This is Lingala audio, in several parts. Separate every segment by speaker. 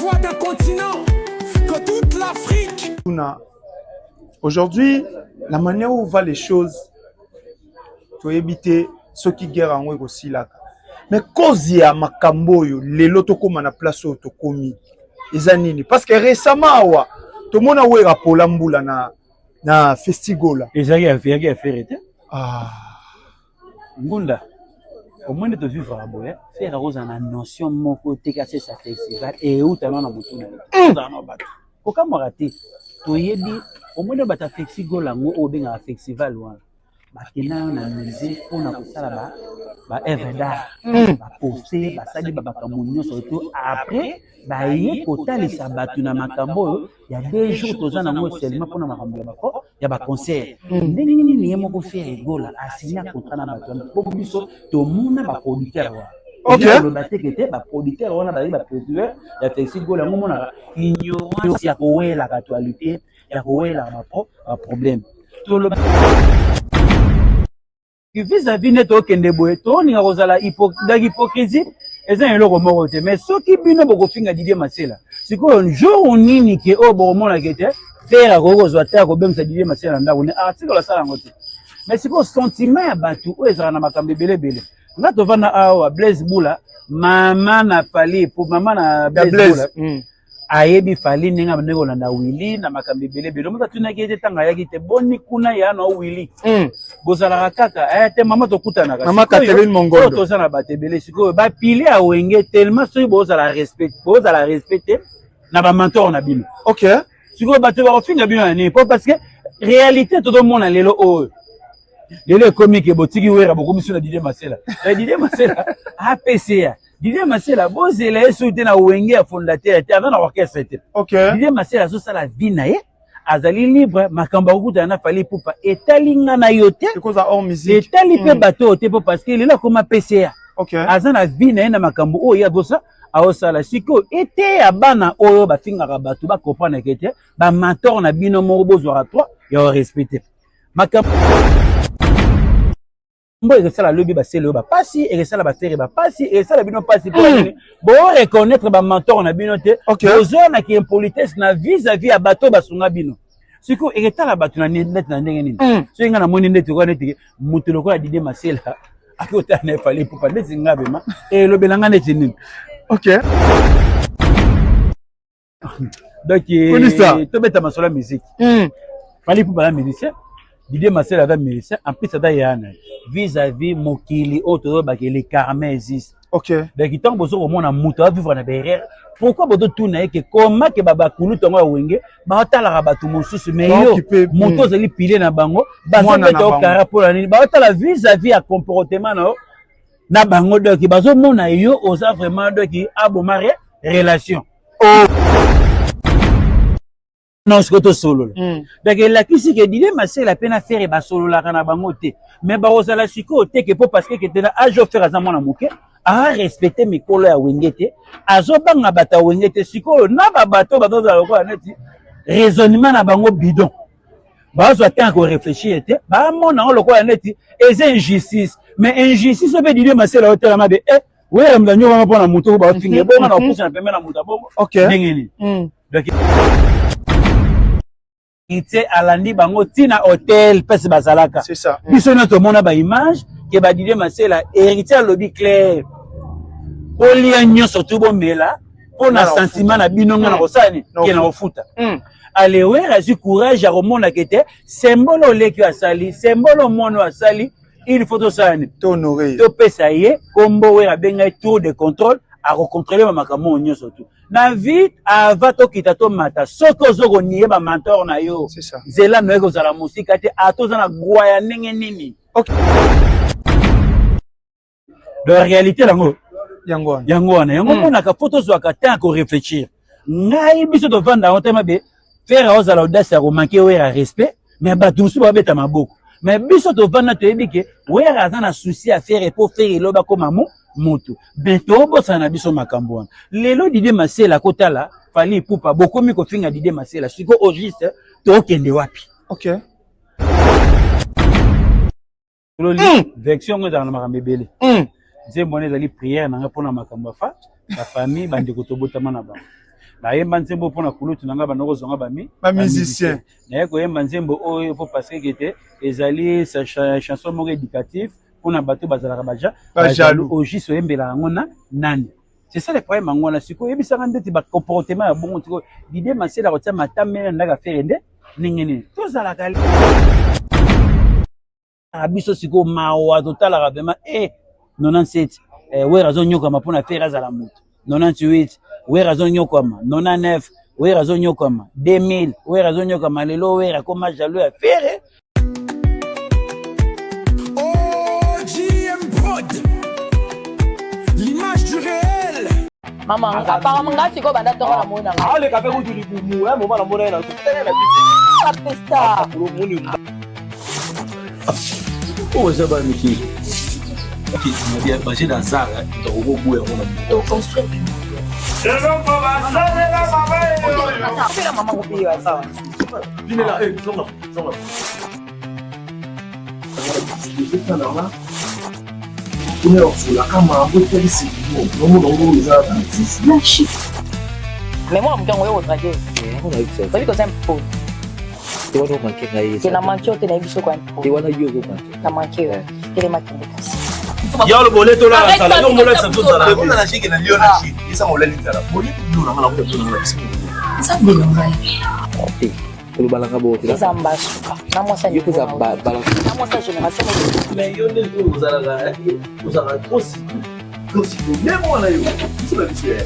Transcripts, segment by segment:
Speaker 1: choix d'un continent que toute l'Afrique.
Speaker 2: Aujourd'hui, la manière où va les choses, tu éviter ceux qui guerre en web aussi là. Mais cause ya makambo yo, les loto comme na place où to komi. Izanini parce que récemment wa tout le monde a oué rapolambula na festival.
Speaker 3: Ezaki affaire était.
Speaker 2: Ah.
Speaker 3: Ngunda. Au moins de te vivre à boye, faire rose en notion mon côté casser sa festival et où t'as na mutuna. Dans nos bateaux. Pourquoi me rater? To yebi au moins de bata festival ngo o benga festival wana. Bakina na musée pour na kusala ba evenda. Ba poster ba sali ba bakamunyo surtout après ba yé kotali sa batu na makambo il y a des jours tozana ngo seulement pour na makambo bako ya ba concert. Ndenge nini yemo ko faire egola asigna contrat na batu pour biso to mona ba producteur wa. OK. Le baté que était ba producteur wana ba producteur ya festival ngo mona ignorance ya kowela actualité ya kowela ba problème. Tout le vis-à-vis neto kende boye to ninga kozala hypocrisie eza eloko moko te mais soki bino boko finga Didier Masela siko jour nini ke o bo mona kete faire kokozwa ta ko bemsa Didier Masela ndako ne article la sala ngote mais siko sentiment ya batu o ezala na makambe belebele nga to vana awa Blaise Bula mama na pali pour mama na Blaise Bula ayebi fali ninga ndeko na Willy na makambe belebele mo tuna kete tanga yaki te boni kuna ya na Willy bozala kaka te mama to kutana
Speaker 2: mama Catherine Mongondo
Speaker 3: to sana batebele siko ba pile a wenge tellement so bozala respecter na ba mentor na bino.
Speaker 2: OK
Speaker 3: siko bato ba finga bino na ni parce que réalité to do mona lelo o lelo comique botiki wera bokomi sur Didier Masela Didier Masela APCA Didier Masela bozela esoute na wenge ya fondateur te avant na orchestre te.
Speaker 2: OK
Speaker 3: Didier Masela so sala vie na ye azali libre makamba okuta na fali pupa etalinga na yote
Speaker 2: c'est cause hors musique
Speaker 3: etali pe bato te parce que lelo comme PCA.
Speaker 2: OK
Speaker 3: azana vie na na makambo o ya bosa aosala siko ete ya bana oyo bafingaka bato ba comprendre que te ba mentor na bino mo bozwa toi ya respecter makambo mbo sala lobi ba selo ba pasi et sala ba faire ba pasi et sala bino pasi pour bo reconnaître ba mentor na bino te ozona ki impolitesse na vis-à-vis ya bato basunga bino siko eketala bato na net na ndenge nini so inga na moni ndeti ko neti mutu lokola Didier Masela akota na fali pour ndeti ngabe ma et lobelanga neti nini.
Speaker 2: OK
Speaker 3: donc to beta masola musique fali pour la musicien Didier Masela avait musicien en plus ça yana vis-à-vis mokili auto ba que les karma existe.
Speaker 2: OK
Speaker 3: donc tant bozo ko mona mutu a vivre na derrière pourquoi bodo tuna que comment que baba kulu tongo wenge ba tala ba tu mosusu mais yo moto zali pile na bango bazo beto kara pour la nini ba tala vis-à-vis à comportement na bango donc bazo mona yo oza vraiment donc abomare relation non ce que to solo donc la kisi que Didier Masela pena faire ba solo la kana bango te mais ba osala siko te que pour parce que que na ajo faire azamo na moke a respecter mikolo ya wengete azo banga bata wengete siko na ba bato ba doza lokwa neti raisonnement na bango bidon ba zo tant ko réfléchir te ba mona lokwa neti eza injustice mais injustice so be Didier Masela hotela mabe ouais mdanyo ba mpona muto ba finge bonga na okusa na pembe na muta bongo ndengeni donc ite alandi bango tina hôtel pese bazalaka
Speaker 2: c'est ça
Speaker 3: biso na to mona ba image ke ba Didier Masela héritier lobby clair olia nyonso to bomela pona sentiment na binonga na kosani ke na ofuta ale wera zu courage ya romona kete symbole oleki asali symbole mono asali il faut to sani
Speaker 2: to honorer
Speaker 3: to pesa ye kombo wera benga tour de contrôle a recontrôler ma makambo nyonso to na vite avant to kita to mata soko zoko nié ba mentor na yo
Speaker 2: c'est ça
Speaker 3: zela no eko zala musika te atoza na gwaya ndenge nini.
Speaker 2: OK
Speaker 3: de réalité lango
Speaker 2: yango
Speaker 3: mona ka photo zo ka temps ko réfléchir ngai biso to vanda on tema be faire ozala audace ya manquer wera respect mais ba tout ba beta maboko mais biso to vanda to ebike wera azana souci à faire pour faire loba comme moto beto bosa na biso makambo wana lelo Didier Masela kotala fali pupa bokomi ko finga Didier Masela siko au juste to kende wapi.
Speaker 2: OK
Speaker 3: vection ngeza na makambe bele nzembo ezali prière nanga pona makambo fa la famille bande kotobota mana ba na yemba nzembo pona kulutu nanga banoko zonga bami
Speaker 2: ba musicien
Speaker 3: na yeko yemba nzembo oyo po parce que était ezali sa chanson moko éducative pona bato bazalaka ba jaloux au juste yembela ngona nani. C'est ça le problème ngona siko yebisa ndeti ba comportement ya bongo tiko l'idée masela ko tia matame ndaka faire nde ningene to zala kali abiso siko mawa total vraiment 97 we raison nyokama pona faire azala moto 98 we raison nyokama 99 we raison nyokama 2000 we raison nyokama lelo we rakoma jaloux ya faire
Speaker 1: l'image du réel.
Speaker 4: Maman, apparemment, là, c'est quoi, banda, t'en vas la mona.
Speaker 5: Ah, le café, tu dis, moi, la mona, là,
Speaker 4: Ah, pesta.
Speaker 5: oh, ça va, Mickey. Ok, tu m'as bien passé dans ça, tu as au bout,
Speaker 4: Donc, construire.
Speaker 1: Je veux pas
Speaker 4: Fais la maman au pays, ça.
Speaker 5: viens là, ils sont là.
Speaker 4: Mais moi, je suis au traqué. Parce que c'est un pot. C'est la manquée, tu n'as vu ce qu'on Tu as manqué. Tu as manqué.
Speaker 5: Il y a le bolet, tu l'as, ça l'a, on l'a, ça tout ça.
Speaker 6: On a chic et on a chic. Et ça, on l'a dit ça. On dit que nous, on a fait
Speaker 4: Ça me dérange.
Speaker 7: Ok. Le balanga bo.
Speaker 4: Les ambassadeurs. Na moi ça.
Speaker 7: Yo que ça balanga.
Speaker 4: Na moi ça génération.
Speaker 5: Mais il y a des choses, vous allez trop si. Même moi, là, c'est la vie.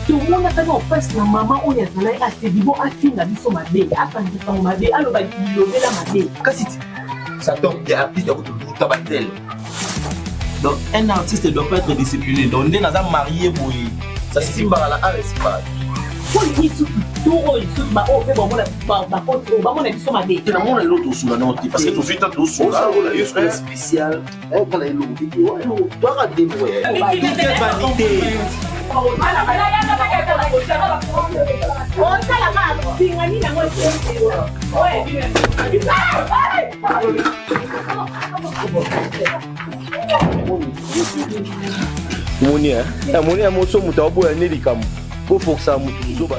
Speaker 8: Tout le monde a fait en face la maman où il y a assez de bon à finir la vie sur ma dé. Attends, je prends ma dé. Alors, il lever la ma dé.
Speaker 6: Qu'est-ce que ça tombe des artistes de tabatel. Donc, un artiste ne doit pas être discipliné. Donc, on est dans un marié, ça se simba à la art et c'est pas.
Speaker 8: Pour les nids, tout le monde, oh, fait bon, on a dit sur ma dé.
Speaker 6: C'est dans mon l'autre sous la note. Parce que tout de suite, tout sous là, il y a un spécial. On prend les loups. On doit rater, ouais.
Speaker 5: Monia, la monia moso mutabo ya nelikam. Ko força mutu zoba.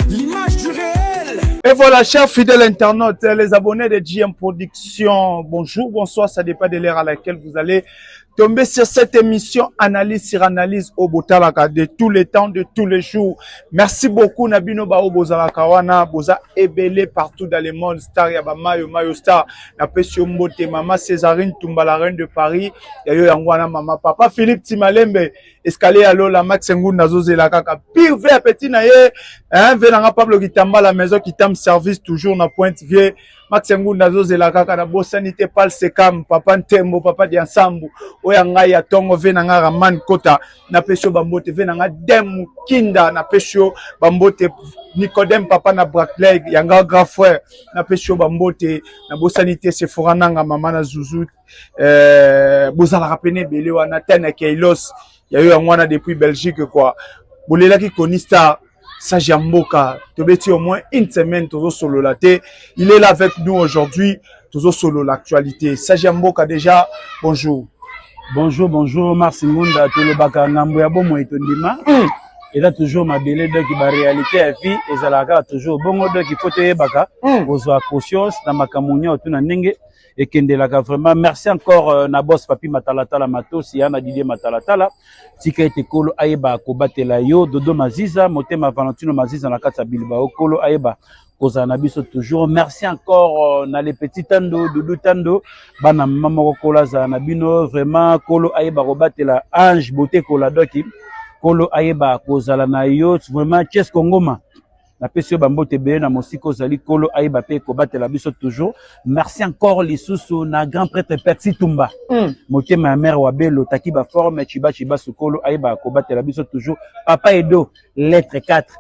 Speaker 1: L'image du réel.
Speaker 2: Et voilà, chers fidèles internautes, les abonnés de GM Production, bonjour, bonsoir, ça dépend de l'heure à laquelle vous allez tomber sur cette émission Analyse sur Analyse au Botalaka de tous les temps, de tous les jours. Merci beaucoup, Nabino Bao Bozalaka wana, Boza Ebele partout dans le monde, Star Yaba Mayo, Mayo Star, Napesio Mbote, Maman Césarine Tumba, la reine de Paris, Yayo Yangwana, Maman Papa, Philippe Timalembe, Escalier Allo, la Max Ngou Nazoze la Kaka, pire vers petit naye, hein, Venanga Pablo Kitamba, la maison qui t'aime service toujours na Pointe Vieux, Max Ngou Nazoze la Kaka, na Bosanité Pal Sekam, Papa Ntembo, Papa Diansambu, Oyanga ya Tongo, Venanga Raman Kota, na Pesho Bambote, Venanga Demu Kinda, na Pesho Bambote, Nicodème Papa na Brackley, Yanga grand frère, na Pesho Bambote, na Bosanité Seforananga, Maman na Zouzou, Bozala Rapene Bele, wana Tene Keilos, il y a eu un mois depuis Belgique, quoi. Boulela qui connaît ça, Sajamboka, Tobeti au moins une semaine, toujours solo laté. Il est là avec nous aujourd'hui, toujours solo l'actualité. Sajamboka déjà, bonjour.
Speaker 3: Bonjour, bonjour, Marci Ngunda, tout le baka ngambo ya bomo etondima. Et là, toujours ma belle de qui va réalité à vie, et ça la toujours bon de qui faut te baka, aux conscience, dans ma camonia, au tuna nenge. Et Kendelaka vraiment merci encore na boss papi matalatala matos yana Didier matalatala tika ete kolo ayeba ko batela yo dodo maziza motema Valentino maziza na kata Bilbao kolo ayeba kozana biso toujours merci encore na les petits tando dodo tando bana mama ko kola za na bino vraiment kolo ayeba ko batela ange beauté kola doki kolo ayeba kozala na yo vraiment chess kongoma na pesio bambote bele na mosiko zali kolo aiba pe ko batela biso toujours merci encore lisusu na grand prêtre Percy Tumba motema ya mère wa belo taki ba forme chiba sukolo aiba ko batela biso toujours papa Edo lettre 4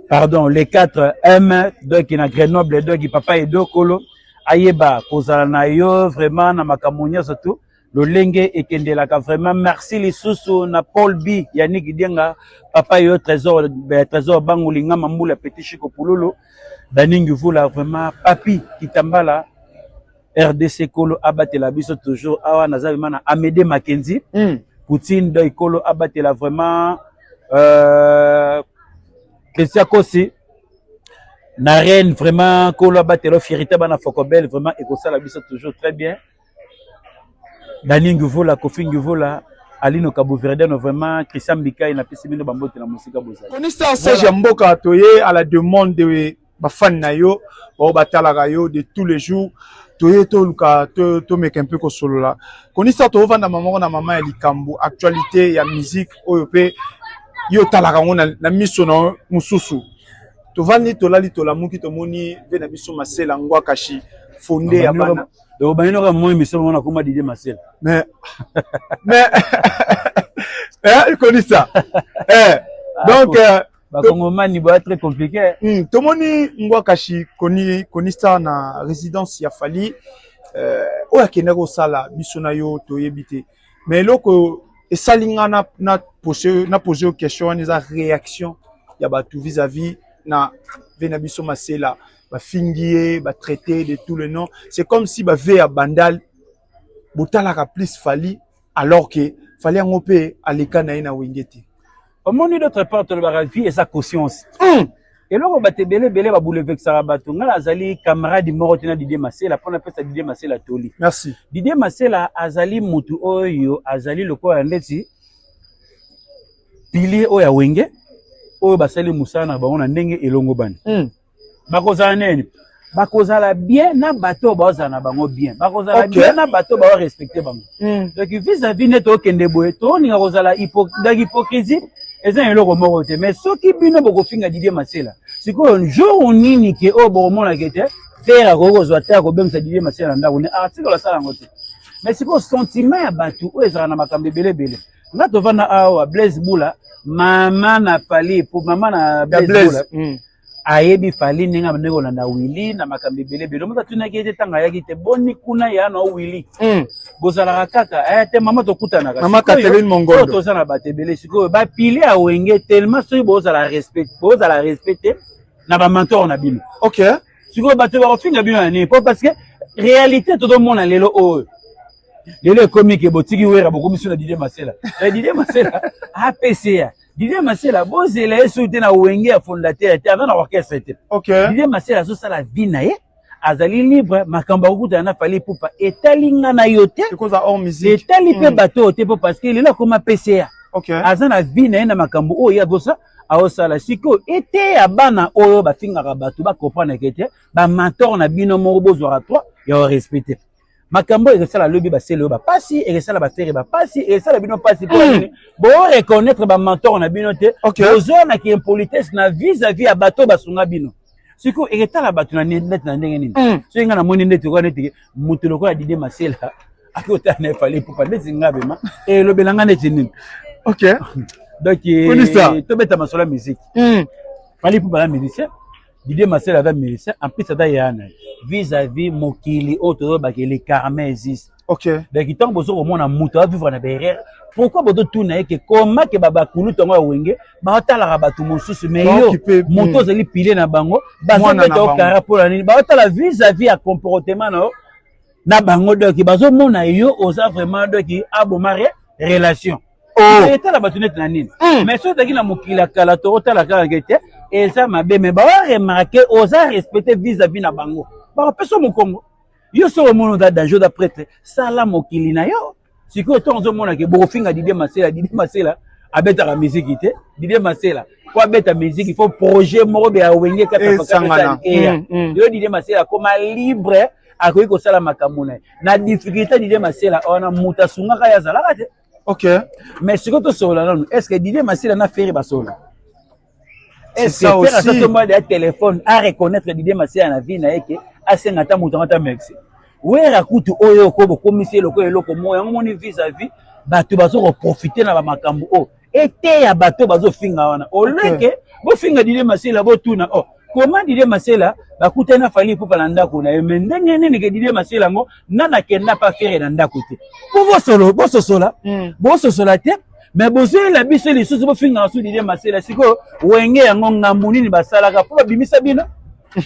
Speaker 3: pardon les 4 M donc na Grenoble donc papa Edo kolo ayeba kozala na yo vraiment na makamonia surtout lolenge ekendelaka vraiment merci lisusu na Paul B Yannick Dienga papa yo trésor bangulinga mambula petit Chico Pululu Daningi Vula vraiment papi Kitambala RDC Kolo abatela biso toujours awa nazabi mana Amédée Mackenzie Poutine Doy Kolo abatela vraiment Christian Kosi na reine vraiment Kolo abatela fierité bana Fokobel vraiment ekosala biso toujours très bien Daningi Vula Kofi Ngivula Alino Cabo Verde vraiment Christian Bikai na pesi bino bambote na musika bozali
Speaker 2: Konista Serge Mboka toye à la demande de bafan na yo o batalaka yo de tous les jours toye to luka to meka un peu ko solo la Konista to vanda maman na mama ya likambo actualité ya musique oyo pe yo talaka ngona na miso na mususu to vandi to lali to lamuki to moni ve na biso masela ngwa kashi fondé ya bana
Speaker 3: do banino ka mo émission mona kuma Didier Marcel
Speaker 2: mais Konista donc
Speaker 3: Bakongomani ba très compliqué.
Speaker 2: Tomoni ngwa kashi Konista na résidence ya Fali oya kenako sala biso na yo toyebite mais loko esalinga na poser question na réaction ya batu vis-à-vis na vena biso masela ba fingier ba traiter de tout le nom c'est comme si ba ve ya bandal botalaka plus Fali alors que Fali ngope aleka na ina wengete.
Speaker 3: Au monde d'autre part de la vie et sa conscience. Et là on va te belé ba boulever ça bato ngala azali camarade morotina Didier Masela pour na pesa Didier Masela toli.
Speaker 2: Merci.
Speaker 3: Didier Masela azali mutu oyo azali loko ya ndeti pilier oya wenge oyo basali musana ba ona ndenge elongo bani. Bakozala neni bakozala bien na bato bazala na bango bien bakozala bien na bato ba respecter bango. Donc vis-à-vis neto kende boye to ninga kozala hypocrisie eza eloko moko te mais soki bino boko finga Didier Masela siko jour nini ke o bo mona kete faire ko kozwa ta ko bemsa Didier Masela ndako ne article la sala ngote mais siko sentiment ya bato o ezala na makambe belebele nga to vana awa Blaise Bula mama na Fali pour mama na Blaise Bula ayebi Fali ninga ndeko na Willy na makambe belebele mota tuna kete tanga yaki te boni kuna ya na Willy bozala kaka te mama to kutana ka
Speaker 2: mama Catherine Mongondo
Speaker 3: to sana batebele siko ba pile a wenge tellement so bozala respecter na ba mentor na bino
Speaker 2: OK
Speaker 3: siko bato ba finga bino na ni parce que réalité to do mona lelo o lelo comique botiki wera bokomiso na Didier Masela Didier Masela APCA Didier Masela bozela esoute na wenge ya fondateur te avant na orchestre te
Speaker 2: OK
Speaker 3: Didier Masela so sala vie na ye azali libre makamba okuta na Fali pupa etalinga na yote
Speaker 2: because hors musique
Speaker 3: etali pe bato te parce que il est comme PCA
Speaker 2: OK
Speaker 3: azana vie na makambo o ya bosa aosala siko ete ya bana oyo bafingaka bato ba comprendre que ba mentor na bino mo bozwa toi ya respecter makambo ezala lobi ba selo ba pasi ezala ba faire ba pasi ezala bino pasi pour bo reconnaître ba mentor na bino te bozona ki impolitesse na vis-à-vis ya bato basunga bino siko eketala bato na net na ndenge nini so inga na moni ndeti ko neti mutu lokola Didier Masela akota na Fali pupa ndeti ngabe ma e lobelanga neti nini
Speaker 2: OK
Speaker 3: donc to beta masola musique Fali pupa la musicien Didier Masela va musicien en plus ça yana vis-à-vis mokili auto ba que les carmés existent
Speaker 2: OK
Speaker 3: donc tant bozo ko mona mutu a vivre na derrière pourquoi boto tuna que comment que baba kulu tongo wenge ba tala ba tu mosusu mais yo moto zali pile na bango ba zo kara pour la nini ba tala vis-à-vis à comportement na bango donc bazo mona yo oza vraiment donc abomare relation et tala ba tunet na nini mais so taki na mokila kala to tala kala kete et ça ma be mais ba remarquer oza respecter vis-à-vis na bango ba peso mo Congo yo so mono da danger da prêtre sala mokili na yo siko tonzo mona ke bofinga Didier Masela abeta la musique te Didier Masela kwa beta musique il faut projet moko be awenge ka
Speaker 2: sangana
Speaker 3: yo Didier Masela comme libre akoyi ko sala makamuna na difficulté Didier Masela ona muta sunga ka ya zalaka te
Speaker 2: OK
Speaker 3: mais siko to sola non est-ce que Didier Masela na faire ba sola est-ce
Speaker 2: ça
Speaker 3: que faire
Speaker 2: aussi
Speaker 3: ça de téléphone à reconnaître Didier Masela na vie na yeke asenga ta muta ngata merci wera kutu oyo ko bokomisi loko eloko moya ngomoni vis-à-vis bato bazo ko profiter na ba makambo o ete ya bato bazo finga wana oleke bo finga Didier Masela bo tuna comment Didier Masela bakutana fali pour palanda ko na mais ndenge nini ke Didier Masela ngo nana kenda pas faire na ndako te pour boso sola te mais bozo la biso les sous bo finga sous Didier Masela siko wenge yango ngambuni ni basalaka pour bimisa bino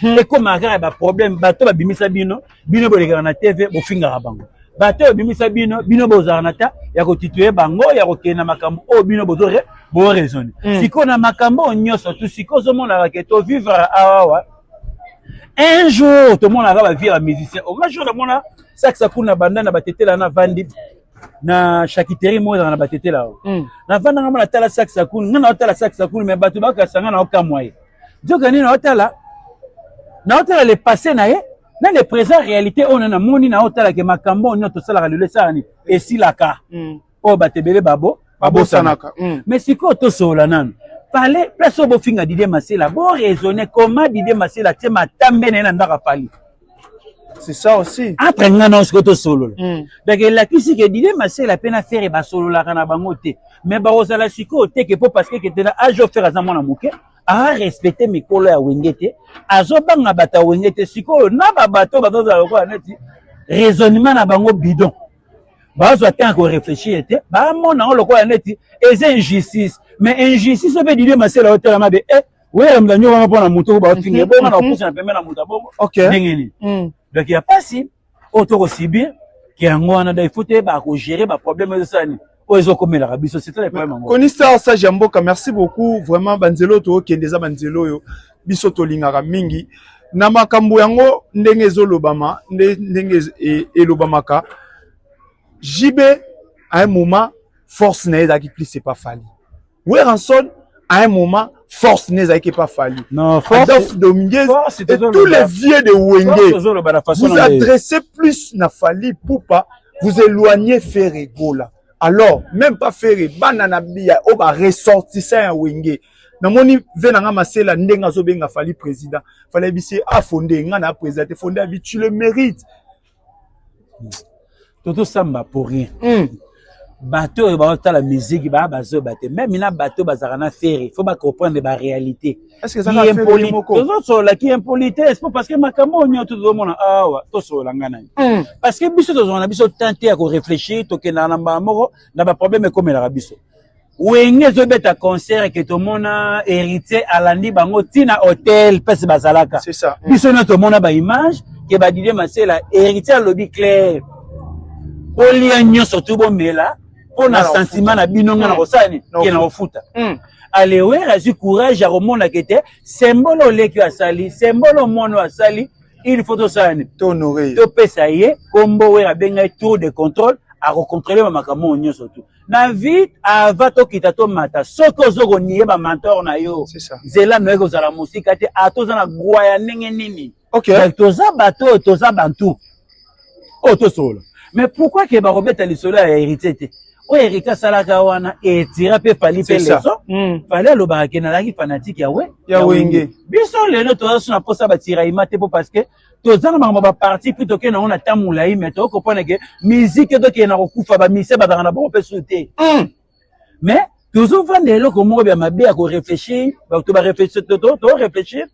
Speaker 3: et comme agara ba problème bato ba bimisa bino boleka na TV bo finga bango bato bimisa bino bozana ta ya ko tituer bango ya ko kena makambo o bino bozore bo raisonner siko na makambo nyoso tout siko zo mona ke to vivre awa un jour tout monde va vivre musicien au jour le mona saxa kuna banda na batetela na vandi na shakiteri mo na batetela na vanda ngama na tala saxa kuna na tala saxa kuna mais bato bakasanga na okamwaye jokani na otala le passé na ye na le présent réalité on a moni na otala ke makambo nyoto sala le sani et si la ka o batebele babo
Speaker 2: sanaka
Speaker 3: mais siko to sola nan parler place au finga Didier Masela bon raisonner comment Didier Masela te matambe na ndaka pali
Speaker 2: c'est ça aussi
Speaker 3: entre ngana siko to solo donc la kisi ke Didier Masela pena faire ba solo la kana bango te mais ba osala siko te ke po parce que te na ajo faire azamo na muke a respecter mikolo ya wengete azo banga bata wengete siko na ba bato bato za ko neti raisonnement na bango bidon bazo attend ko réfléchir te ba mona on le ko neti et injustice mais injustice peut Didier Masela hôtel ma be ouais mdanyo wa pona muto ba finge bo na kusa na pembe na muta bongo ndengeni donc il y a pas si auto subir qui ngwana da ifute ba ko gérer ba problème de ça ni ozo komela rabiso c'est très problème
Speaker 2: Konista ça Jamboka merci beaucoup vraiment banzelo to kendeza banzelo yo biso to lingaka mingi na makambo yango ndenge ezolobama ndenge elobamaka JB à un moment force n'est qui plus c'est pas fallu Weranson à un moment force n'est qui pas fallu
Speaker 3: non force
Speaker 2: Adolphe Dominguez et tous les vieux de Wenge vous adressez plus na Fali pour pas vous éloigner faire Gola alors même pas faire banana bia o ba ressortissant ya Wenge namoni venanga Masela ndenga zo benga Fali président fallait bisi a fondé ngana président fondé abi tu le mérites
Speaker 3: Toto samba pour rien bateau ba la musique ba bazo bateau même ina bateau bazarana faire il faut pas comprendre la réalité
Speaker 2: est-ce que ça va faire moko
Speaker 3: tozo sola qui impolitesse parce que makambo nyoto to mona awa to sola ngana parce que biso tozo na biso tenter à réfléchir to ke na namba moko na ba problème comme la biso wenge zo beta concert que to mona héritier alandi bango tina hôtel pese bazalaka
Speaker 2: c'est ça
Speaker 3: biso na to mona ba image que ba Didier Masela héritier lobby clair olia nyoso to bomela on a sentiment na binonga na kosani ki na ofuta alewe razi courage à remona kete symbole oleki asali symbole mono asali il faut to sani
Speaker 2: to honorer
Speaker 3: to pesa ye kombo we abenga tour de contrôle à recontrôler makamo nyoso tout na vite avant to kita to mata soko zoko niye ba mentor na yo
Speaker 2: c'est ça
Speaker 3: zela no eko zala musika te atoza na gwaya nenge nini
Speaker 2: OK
Speaker 3: toza bato toza bantu to solo mais pourquoi que ba robeta li solo a hérité te o Erika salaka wana et tira pe Fali pe leso Fali lo ba ke na laki fanatique ya Wenge biso lelo to so na posa ba tira imate po parce que to zana ba ba parti plutôt que na on tamula i mais to comprendre que musique to ke na ko kufa ba mise ba na ba pe sauter mais toujours vendre le ko mo ba mabe ya ko réfléchir ba to ba réfléchir to réfléchir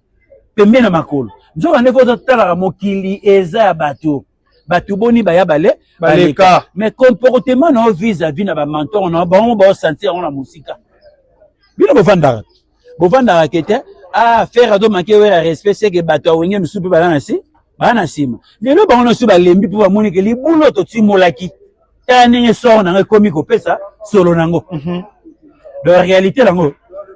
Speaker 3: pembe na makolo nzo ane fo to tala mokili eza bato batu boni baya baleka mais comportement non vis-à-vis na ba mentor na ba sentir on la musique bino bovanda kete faire ado manquer we respect c'est que batu wenge msupe bana sima lelo ba on su ba lembi pour moni ke libulo to timolaki tani so na komi ko pesa solo nango de réalité nango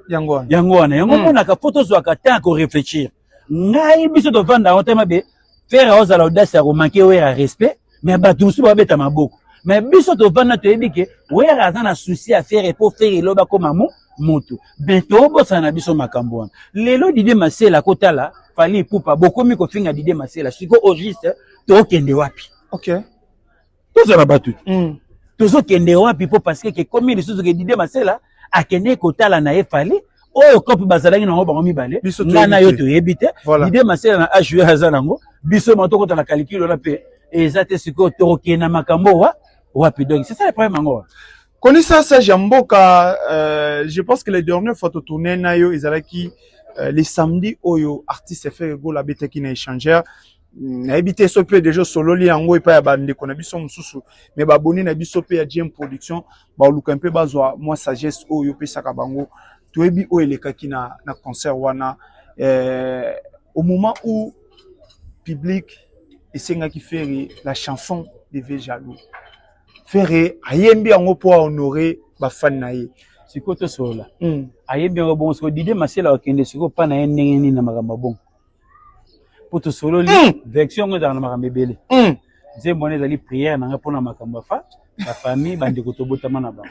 Speaker 3: yango na ka photo zo ka temps ko réfléchir ngai biso to vanda on tema be faire aux l'audace à manquer ouais respect mais batou sou ba beta maboko mais biso to vanda to ebike ouais raza na souci à faire pour faire loba comme moto bento bosa na biso makambo lelo Didier Masela kotala Fali pupa beaucoup mi ko finga Didier Masela siko au juste to kende wapi
Speaker 2: OK
Speaker 3: to za batu to zo kende wapi po parce que comme les choses que Didier Masela a kende kotala na Fali oyo kopi bazalaki na bango mibale ngana yo to yebite Didier Masela na a jouer hazanango biso matoko ta na calcul na pe ezate siko to kena makambo wapi donc c'est ça le problème ngo
Speaker 2: Konisa ça Jamboka je pense que les dernières fois to tourner na yo ezalaki les samedis oyo artiste fait go la bête qui na échangeur na habité so peu déjà solo li yango et pas ya bande ko na biso mususu mais ba boni na biso pe ya GM production ba luka un peu bazwa moi sagesse oyo pe saka bango to ebi o eleka ki na concert wana au moment où public esenga ki faire la chanson de Véjalo faire ayembi yango pour honorer ba fan na ye
Speaker 3: siko to sola ayembi yango bon siko Didier Masela okende siko pa na ndenge nini na makamba bon pour to solo li vection ngo dans na makamba belé nzembo ne zali prière na ngapona makamba fa la famille bande ko tobotama na ba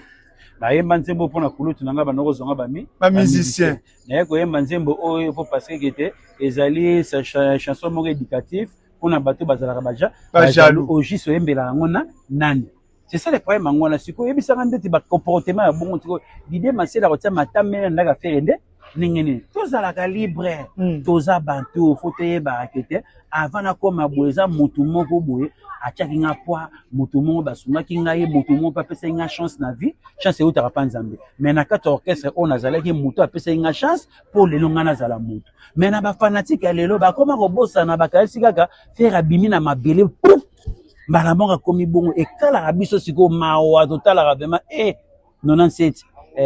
Speaker 3: na yemba nzembo pona kulutu nanga banoko zonga ba
Speaker 2: musicien
Speaker 3: na ko yemba nzembo oyo pour parce que était ezali sa chanson mo éducative pona bato bazalaka ba jaloux ojiso yembela ngona nani. C'est ça le problème ngona siko yebisanga ndeti ba comportement ya bongo tiko Didier Masela kotia matame ndaka faire nde ningene tozalaka libre toza bantu fotoye ba rakete avant na koma boeza mutu moko boye atiaki nga poa mutu moko basunga ki nga ye mutu moko pa pesa nga chance na vie chance uta ka panzambe mais na kata orchestre on azalaki mutu apesa nga chance pour le longa na zala mutu mais na ba fanatique ya lelo ba koma ko bossa na ba kalisi kaka faire abimi na mabele mbala monga komi bongo ekala rabiso siko mawa totala vraiment 97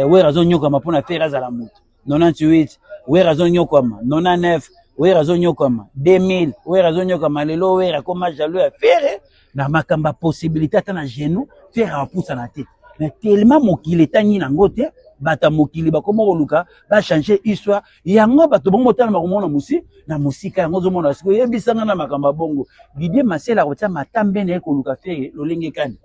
Speaker 3: we raison nyoka mapona faire azala mutu 98 we raison nyoka ma 99 we raison nyoka ma 2000 we raison nyoka ma lelo we rakoma jaloux ya faire na makamba possibilité ata na genou faire apusa na tête mais tellement mokili tangi na ngote bata mokili bakoma koluka ba changer histoire yango bato bongo tana makomona musi na musika yango zo mona siko yebisanga na makamba bongo Didier Masela kotia matambe na koluka faire lolenge kani.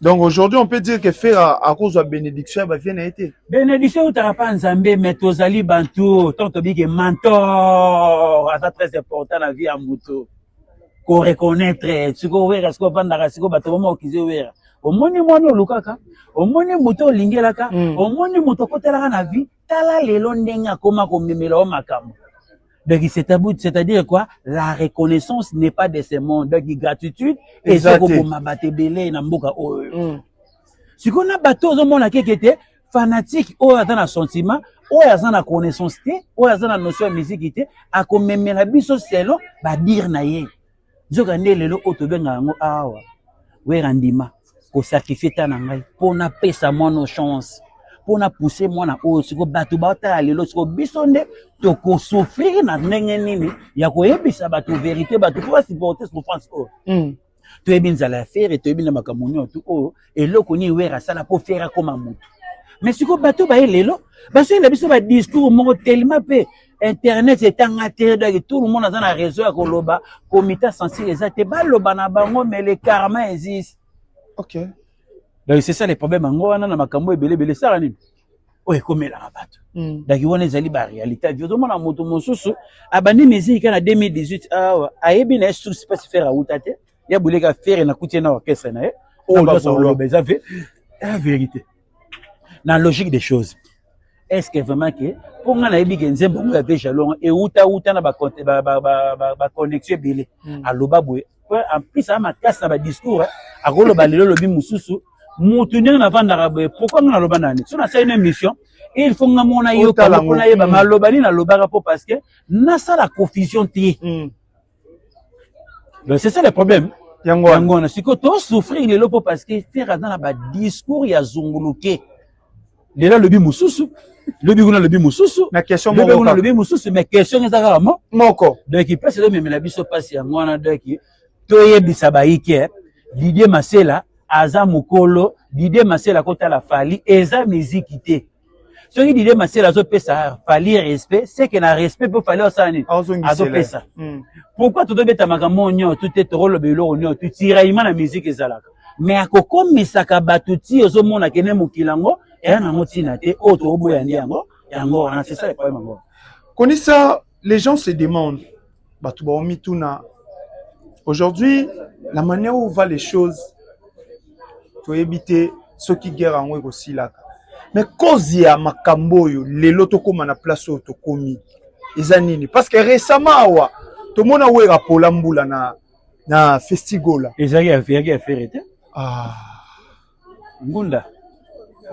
Speaker 2: Donc aujourd'hui on peut dire que faire à cause de la bénédiction va bien été.
Speaker 3: Bénédiction utara pa nzambe mais tozali bantu tant tobike mentor ata très important na vie ya muto ko reconnaître siko wera siko banda siko bato bomo okize wera omoni mwana olukaka omoni muto olingelaka omoni muto kotelaka na vie tala lelo ndenge akoma komemela o makambo. Donc c'est-à-dire quoi la reconnaissance n'est pas de ce monde donc gratitude et ça ko mabate belé na mboka oyo siko na bato zo mona kekete fanatique oyo ata na sentiment oyo aza na connaissance te oyo aza na notion ya musique te akomemela biso selo ba dire na ye nzoka nde lelo otobenga yango awa we randima ko sacrifier ta na ngai pona pesa mwana chance pona pousser mwana oyo siko bato baota lelo siko biso nde to ko souffrir na ndenge nini ya ko yebisa bato vérité bato pour supporter souffrance oyo to ebinzala faire to ebina makamunyo to oyo eloko ni wera sala po faire comme mutu mais siko bato ba lelo baso la biso ba discours moko tellement pe internet etanga te donc tout le monde a na réseau ya koloba comité sensible exacte ba loba na bango mais le karma existe.
Speaker 2: OK.
Speaker 3: Donc c'est ça les problèmes ngona na makambo ebele sala nini oye komela bato donc wona ezali ba réalité vio mona moto mosusu abandi musique na 2018 ayebi na source pas faire autate ya buleka faire na kutie na orchestre na ye o ba solo bezave la vérité na logique des choses est-ce que vraiment que pour nga na yebi ke nzembo ngo ya Véjalo et uta na ba connexion belé aloba boye en plus ça ma casse na ba discours akoloba lelo lobi mususu mutu ndenge na vandaka boye pourquoi nga naloba nani so na sa une émission il faut nga mona yo kala mona yeba maloba ni nalobaka po parce que na ça la confusion te donc c'est ça le problème yango na siko to souffrir lelo po parce que faire dans la discours ya zunguluke lelo lobi mususu lobi kuna lobi mususu
Speaker 2: na question
Speaker 3: lobi kuna lobi mususu mais question ezaka
Speaker 2: moko
Speaker 3: donc il passe le même la biso passe yango na donc to yebisa ba ike Didier Masela aza mukolo Didier Masela kota la fali eza musique te soki Didier Masela zo pesa fali respect c'est que na respect peut fali osani azo pesa pourquoi tout beta makambo nyo tout est rolo belo nyo tout tiraillement na musique ezalaka mais akoko misaka batuti ozo mona kene mukilango et na motina te auto boya ndiango yango c'est ça le problème ngo
Speaker 2: koni ça les gens se demandent batu ba mituna aujourd'hui la manière où va les choses to éviter ceux qui guerre en aussi là mais cause ya makambo yo lelo to koma na place to komi ezanini parce que récemment wa to mona we rapola mbula na festival
Speaker 3: ezaki affaire ngunda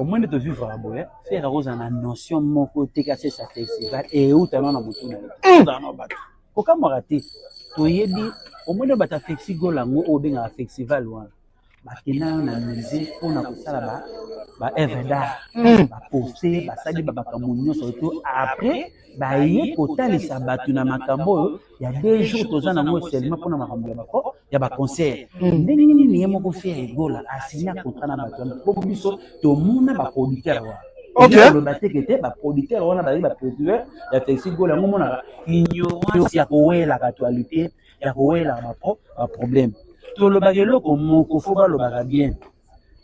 Speaker 3: au moins de vivre à boye faire rose en notion mon côté casser sa festival et où t'as non mutuna dans no bato ko ka morati to yebi au moins de bata festival lango o benga festival wana bakina na musée ona kosala ba evada ba poster ba sali ba bakamunyo surtout après ba ye kotalisa batu na makambo ya 2 jours tozana mo seulement pona makambo ya bako ya ba concert ndenge nini yemo ko faire egola asinya contrat na batu pour biso to mona ba producteur wa OK le batekete ba producteur wana ba producteur ya festival ngo mona ignorance ya kowela actualité ya kowela ba problème to lo bagelo ko moko fo ba lo baga bien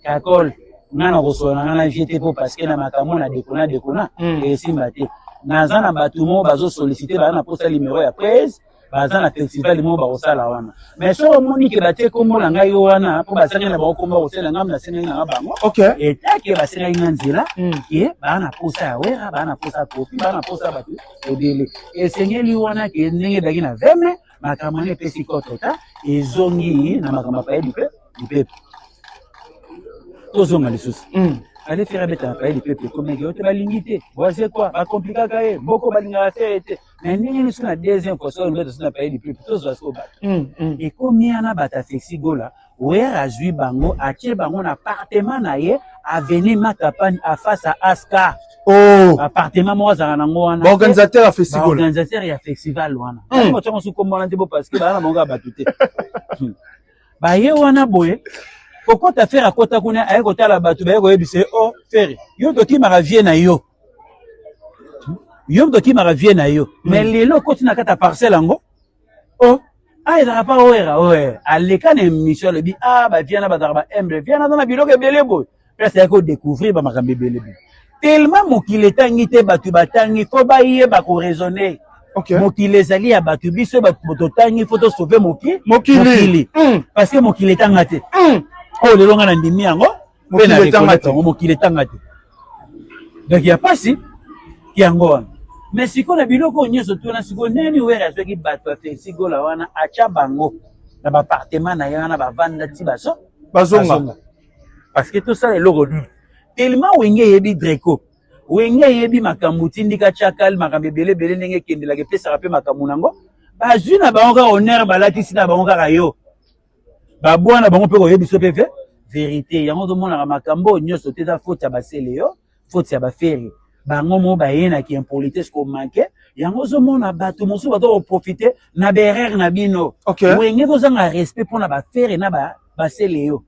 Speaker 3: kakol ngana ko so ngana jete po parce que na makambo na dekona et simbate nazana batumo bazo solliciter bana posa numéro ya presse bazana festival mo ba osala wana mais so moni ke batie ko mona ngai wana po basanga na ba ko mba osala ngam na senga na bango
Speaker 2: OK
Speaker 3: et take basanga nganzela ke bana posa ya wera bana posa kopi bana posa batu ebele et sengeli wana ke ndenge dagi na veme makamane pesi kotota ezongi na makamba pa edipe dipe tozonga lisusu allez faire bête à payer les peuples comme les autres balingité voici quoi va compliquer kaye boko balinga faire été mais ni sur la deuxième fois on doit se payer les peuples tous va se battre et combien na bata flexi gola where azui bango atie bango na appartement na ye avenue Makapane à face à Aska appartement mo za nango wana
Speaker 2: organisateur ya festival
Speaker 3: organisateur ya festival wana ko tshongo su komona nte bo parce que bana monga batute ba ye wana boye pourquoi t'as fait à kota kuna ay kota la batu ba ko yebise oh faire yo to ki mara vie na yo to ki mara vie na yo mais lelo ko tina kata parcelle ngo oh ay da pa oera aleka na mission le bi ba vie na ba darba emble vie na biloko ebele boy presque ko découvrir ba makambe ebele bi tellement mokile tangi te batu batangi ko ba ye ba ko raisonner
Speaker 2: OK
Speaker 3: mokile zali ya batu biso ba to tangi photo sauver
Speaker 2: mokili
Speaker 3: parce que mokile tanga te oh le longa na ndimi yango mokile tanga te donc ya pasi yango wana mais siko na biloko nyoso tuna siko neni wera soki bato afe siko la wana acha bango na ba appartement na yana ba vanda ti baso
Speaker 2: bazonga
Speaker 3: parce que tout ça le logo tellement wenge yebi Dreco wenge yebi makambu tindika chakal makambe bele ndenge kendela ke pesa rape makambu nango bazwi na bango ka honneur balati sina bango ka yo babwana bango pe ko yebiso pe vérité yango do mona makambo nyoso teza faute ya basele yo faute ya baferi bango mo bayena ki impolitesse ko manquer yango zo mona bato mosu bato profiter na berrer na bino wenge ko zanga respect pona baferi na basele yo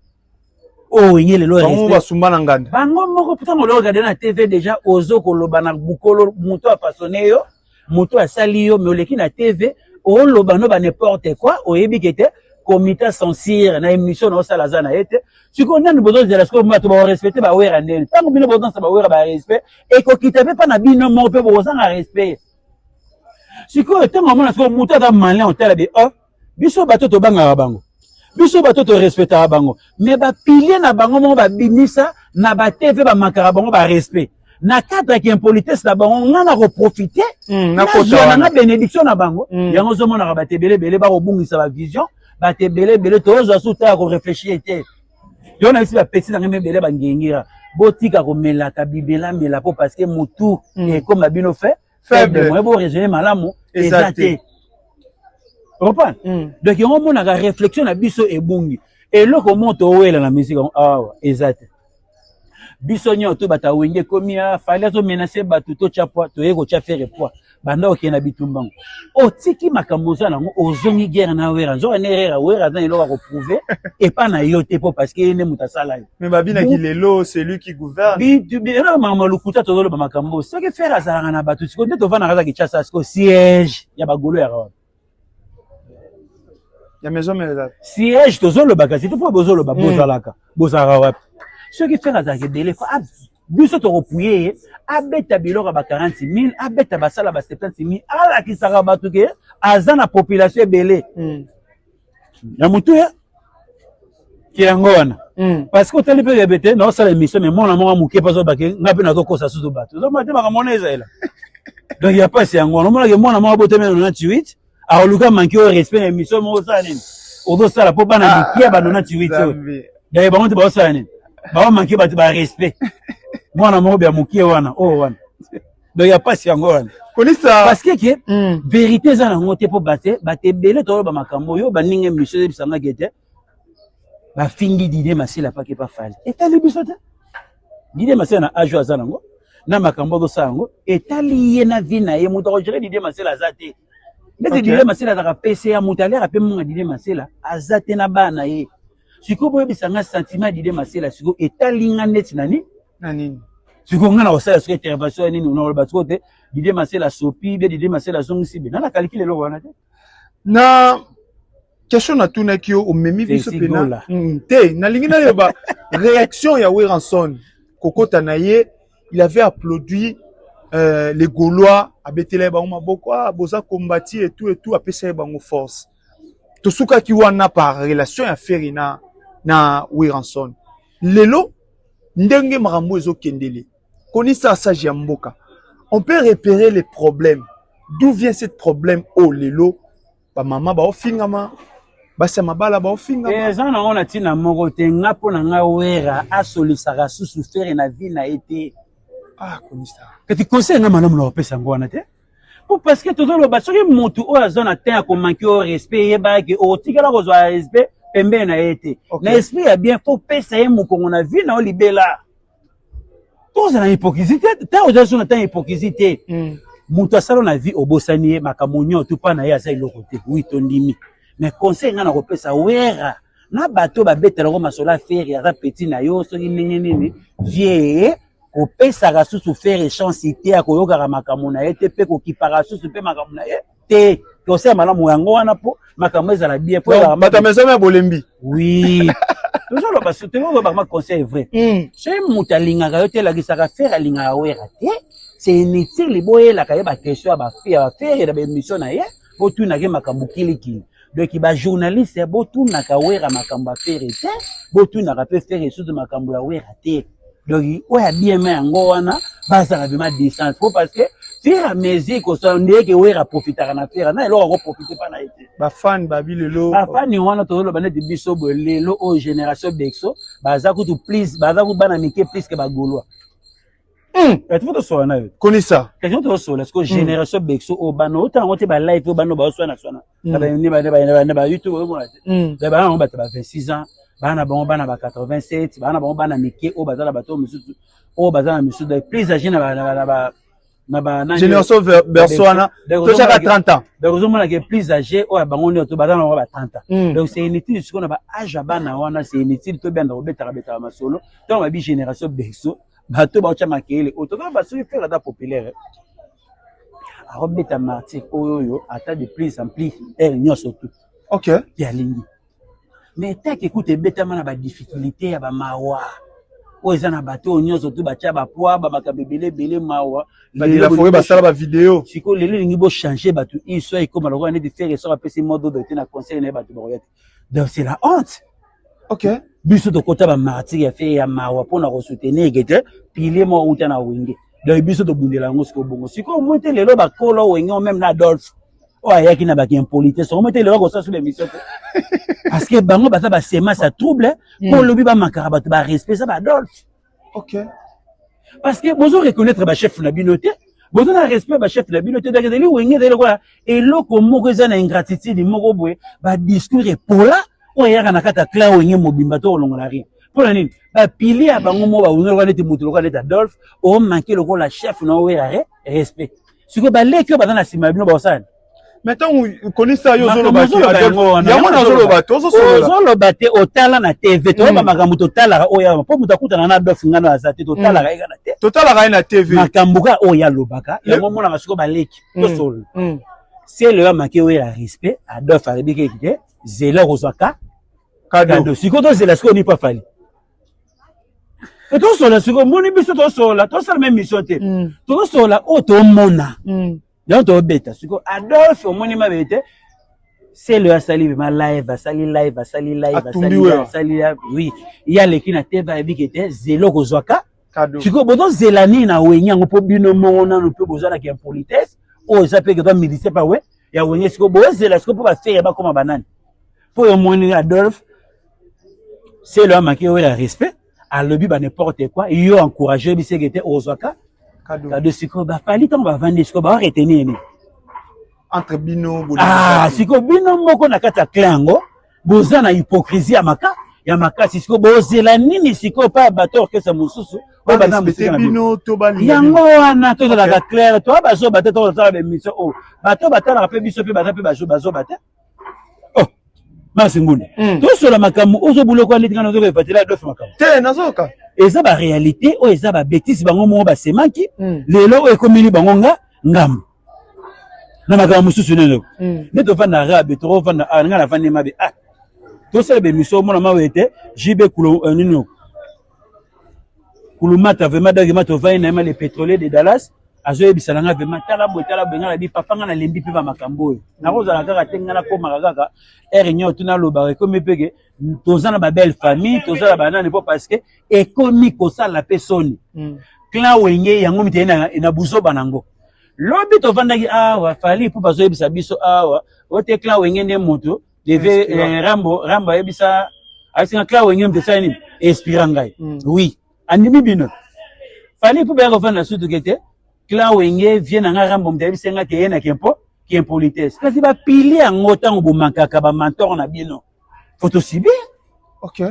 Speaker 3: wenge le lo respect
Speaker 2: bango basumba na nganda
Speaker 3: bango moko puta mo lo regarder na TV déjà ozo ko loba na bukolo muto apasonné yo muto asali yo mais oleki na TV o loba no ba n'importe quoi oyebi kete comité censure na émission na sala zana ete siko nani bozo de la siko mato ba respecter ba wera ndeni tango bino bozo sa ba wera ba respect et ko kitabe pa na bino mo pe bozo nga respect siko tango mona siko muto da malin on tala be biso bato to banga bango biso bato to respecter bango mais ba pilier na bango mo ba bimisa na ba TV ba makara bango ba respect na cadre qui impolitesse na bango ngana ko profiter na kota na bénédiction na bango yango zo mona ba tebele bele ba ko bungisa ba vision bate bele tozo suta ko réfléchir était yo na isi ba petit na ngeme bele bangengira botika ko melaka bibela mela po parce que mutu et comme abino fait faible moi bo raisonner malamu exacté comprends donc on mona ka réflexion na biso ebungi et loko moto wela na musique exact biso nyoto bata wenge komia fallait zo menacer batu to chapwa to yeko cha faire poids banda okena bitumbango otiki makambo za nango ozongi guerre na wera nzo na erreur wera za eloko ko prouver et pas na yo te po parce que ne mutasala
Speaker 2: mais babina ki lelo c'est lui qui gouverne
Speaker 3: bi na mama lukuta to lo makambo ce que faire azara na batu siko to vana kaza ki chasa siko siège ya bagolo ya rawa
Speaker 2: ya maison mais
Speaker 3: siège to zo lo bakasi to po bozo lo babozalaka bozara wa ce qui fait azara ke délai biso to repouiller abeta biloko ba 40,000 abeta basala ba 70,000 ala ki saka batu ke azana population belé ya mutu ya ki ngona parce que tali pe bete non ça l'émission mais mon amour muke pas ba ke ngapi na to kosa suzo batu zo mate ba moneza ela donc il y a pas c'est ngona mon mon amour bote men 98 a oluka manki au respect émission mo ça nini odo sala po bana likia ba 98 d'ailleurs ba monte ba ça nini ba manquer ba respect mwana moko bia mokie wana oh wana donc il y a pas si encore
Speaker 2: Koni ça
Speaker 3: parce que vérité za na ngote po bate belé to ba makambo yo ba ninge monsieur bisanga gete ba fingi Didier Masila pa ke pa fali etali bisote Didier Masila na ajo za nango na makambo do sango etali ye na vie na ye muto ko jere Didier Masila azate ndete Didier Masila za ka PCA mutale ka pe munga Didier Masila azate na bana ye siko boye bisanga sentiment Didier Masila siko etali nga net nani siko nga na osala siko intervention nini na batko te Didier Masila sopi be Didier Masila zongisi be na calcule lo wana te
Speaker 2: na question na tuna ki o memi biso pena te na lingi na yoba réaction ya Weranson kokota na ye il avait applaudi les Gaulois abetele ba maboko boza combattre et tout apesa ba ngo force to suka ki wana par relation ya Ferina na Weranson lelo ndenge makambo ezo kendele koni ça ya mboka on peut repérer les problèmes d'où vient ce problème au lelo ba mama ba ofingama basa mabala ba ofingama
Speaker 3: eza na ona tina moko te ngapo na nga wera asolisaka susu fere na vie na été
Speaker 2: koni ça
Speaker 3: kati conseil nga malamu na opesa ngwana te pour parce que todo lo basoki mutu o azona te ko manquer au respect yeba ke o tikala ko zwa respect pembe na été na esprit ya bien faut pesa ye mukongo na vie na o libela to za na hypocrisie ta o za na ta hypocrisie mutu asalo na vie obosani ye makamonyo tu pa na ye asa iloko te oui tondimi mais conseil nga na kopesa wera na bato ba betela ko masola faire ya petit na yo soki nini vie kopesa susu faire chance te akoyoka makambo na ye te pe ko kipara susu pe makambo na ye te conseil malamu yango wana po makambo ezala bien po
Speaker 2: bata mesome ya bolembi
Speaker 3: oui toujours le parce que le ba conseil vrai c'est mutu alingaka yo te lakisaka faire alingaka wera te c'est inutile liboye la kaye ba question ba faire da émission na ye bo tu na ke makambo kilikili donc ba journaliste bo tu na ka wera makambo faire te bo tu na ka pe faire surtout makambo ya wera te donc oya bien mais yango wana baza na bima distance parce que faire musique ko so ndeke wera profitera na faire na eloko ko profiter pa na été
Speaker 2: ba fan ba bilelo
Speaker 3: ba fan ni wana to lo ba net biso bo lelo o génération Bexo baza ku to please baza ku bana mike plus que ba Gaulois et tout ça na yo
Speaker 2: koni ça
Speaker 3: question to so parce que génération Bexo o bana o tango te ba live o bana ba so na na ba ni ba YouTube o mona te ba on ba 26 ans bana bon bana ba 87 bana mike o bazala bato misusu o bazala misusu de plus âgé na ba
Speaker 2: génération Berswana to chaka 30 ans
Speaker 3: donc vous mona que plus âgé o bango ni to bazala ba 30 ans donc c'est inutile ce qu'on a ba âge bana wana c'est inutile to bien de betara masolo donc ba bi génération Bexo bato ba chama kele o to ba so faire la populaire a robeta martyr oyo ata de plus en plus nyo surtout
Speaker 2: OK
Speaker 3: ya lingi mais tant qu'écoute betama na ba difficulté ya ba mawa o ezana bato nyonso tu bacha ba poa ba makabebele bele mawa
Speaker 2: ba dila foré ba sala ba vidéo
Speaker 3: siko lele lingi bo changer bato iso et comme alors on est de faire ça pesi mode de na conseil na bato ba donc c'est la honte
Speaker 2: OK
Speaker 3: biso to kota ba martyr ya fait ya mawa pona ko soutenir gete pile mo uta na wenge donc biso to bundela ngo siko bongo siko monte lelo ba kolo wenge même na Adolphe o ayaki na ba impolitesse on monte lelo ko ça sur l'émission parce que bango baza ba sema ça trouble pour lobi ba makara bato ba respect ça ba Adolphe
Speaker 2: OK
Speaker 3: parce que bozo reconnaître ba chef na binoté bozo na respect ba chef na binoté donc deli wenge deli quoi et loko moko za na ingratitude moko boye ba discours epola o yaka na kata clan wenge mobimba to longola ri pour la nini ba pili a bango mo ba unelo kwa neti mutu lokwa neti Adolphe o manquer loko la chef na o ya respect siko ba leki ba na sima bino ba osana
Speaker 2: maintenant on connaît ça yo zolo ba ki Adolphe ya mona zolo ba to
Speaker 3: zolo ba te otala na TV to ba makambo totala o ya po mutu akuta na Adolphe ngana azate totala ga na te
Speaker 2: totala ga na TV
Speaker 3: makambo ka o ya lobaka ya mona masiko ba leki to solo c'est le manquer o ya respect Adolphe a biki kite zela rozaka cadeau siko to zela siko ni pa fali et tout cela siko moni biso to sola to sala même mission te to sola o to mona donc to beta siko Adolphe o moni ma bete c'est le asali ma live asali oui il y a les qui na te ba bikete zelo kozwaka
Speaker 2: cadeau
Speaker 3: siko bodo zelani na wenyi ngo po bino mona no pe bozala ki impolitesse o za pe que to militer pa we ya wenyi siko bo zela siko po ba faire ba comme banane po yo moni Adolphe c'est le manquer o la respect à lobby ba n'importe quoi yo encourager bise que te ozwaka cadeau siko ba fali tant ba vendre siko ba retenir ni
Speaker 2: entre bino
Speaker 3: siko bino moko na kata clango boza na hypocrisie ya maka siko bozela nini siko pa bato orchestre mususu ba na
Speaker 2: bino to bali
Speaker 3: yango wana to la clair to bazo bato to za ba mission o bato batala pe biso pe bazo bato Masinguni. Tout sur la makamu, ozo boulot kwa litinga nozo ko fatila dof makamu.
Speaker 2: Te nazoka.
Speaker 3: Eza ba réalité o eza ba bêtise bango mo ba semaki. Lelo o ekomili bango ngam. Na makamu susu neno. Ne to fanda arabe to fanda nga na fanda mabe. To sele be miso mo na mawete jibe kulo nino. Kulumata vraiment dagima to va ina les pétroliers de Dallas. Azoye bisalanga vraiment tala benga la bi papa nga na lembi pe ba makambo. Na ko zala kaka tenga na ko makaka réunion tuna loba comme pege tozana ba belle famille tozala banane po parce que ekomi ko sala personne clan wenge yango mitena ina buzo banango lobi to vandaki awa fali po bazo ebisa biso awa ote clan wenge ne moto deve rambo ebisa asinga clan wenge mtesa ni inspirangai oui andimi bino fali po ba ko vanda sutu kete clan wenge vient na rambo mtebisa nga ke na kempo qui est politesse. Kasi ba pili yango tango bomakaka ba mentor na bino. Faut aussi subir.
Speaker 2: OK.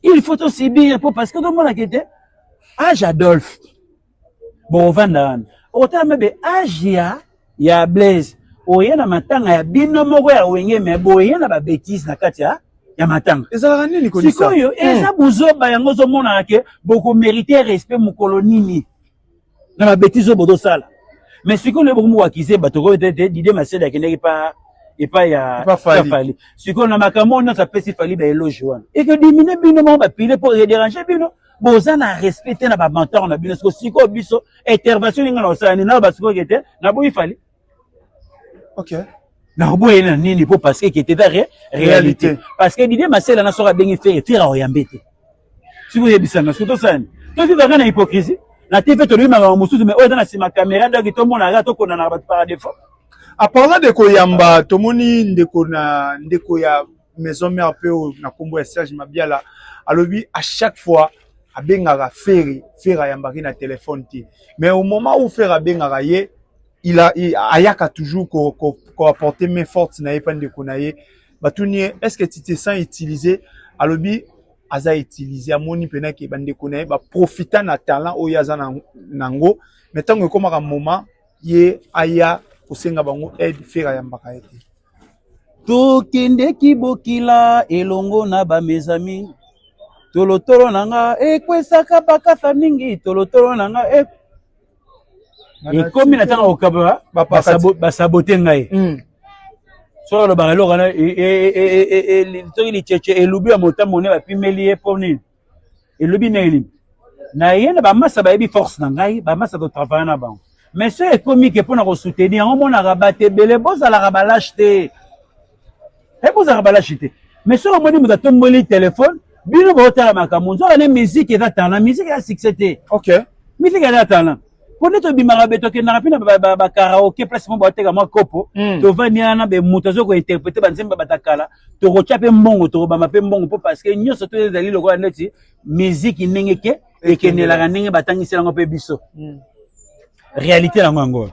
Speaker 3: Il faut aussi subir parce que dans mon akete âge Adolphe. Bon vandan. Autant mebe âge ya Blaise. Oye na matanga ya bino moko ya wenge me boye na ba bêtise na kati ya matanga.
Speaker 2: Ezala nini ko lisa?
Speaker 3: Sikoyo eza buzoba yango zo mona ke beaucoup mériter respect mu kolonini. Na ba bêtise bodo sala. Mais ce qu'on a beaucoup accusé, batoko était d'idée ma sœur qui n'est pas ya fali. Ce qu'on a makamon na ça peut si fali ba éloge wana. Et que diminuer bino ba pile pour déranger bino. Boza na respecter na ba mentor na bino ce ko biso intervention nga na ça ni na ba siko kete na bo fali.
Speaker 2: OK.
Speaker 3: Na bo ena nini pour parce que était la réalité. Parce que l'idée ma sœur na sera bengi faire oyambete. Si vous avez ça na ce to ça. To vivre dans la hypocrisie. Na TV to lui ma mususu mais oza na sima caméra donc to mona ga to kona na ba par défaut.
Speaker 2: A parlant de koyamba tomoni ndeko ya maison mère peu na kombo ya Serge Mabiala alobi à chaque fois abengaka faire yambaki na téléphone ti mais au moment où faire abengaka ye il ayaka toujours ko apporter main forte na yepa ndeko na ye batuni est-ce que tu te sens utilisé alobi aza utiliser amoni pena ke bandeko na ye ba profiter na talent oyo aza nango mais tango ekomaka moment ye aya kosenga bango aide faire yambaka ete
Speaker 3: tokende kibokila elongo na ba mes amis tolotolo nanga ekwesaka bakasa mingi tolotolo nanga ekomi na tanga okaba basabote ngai so lo barelo kana to ili cheche elubi ya motambo ne ba pimeli e poni elubi neli na yena ba masa ba ebi force na ngai ba masa to travailler na bango mais ce ekomi ke pona ko soutenir on mona rabate bele boza la rabalache te boza rabalache te mais so moni muta tomboli téléphone bino ba otala makamunzo na musique eza talent musique ya succès te
Speaker 2: OK
Speaker 3: musique ya talent Pour to bimara beto ke na rapina ba karaoke place mo ba teka mo kopo to vania na be mutazo ko interpréter ba nzemba batakala to rocha pe mbongo to ba mape mbongo parce que nyoso to ezali lokola neti musique nengeke ekenela nenge batangisela ngo pe biso réalité la ngo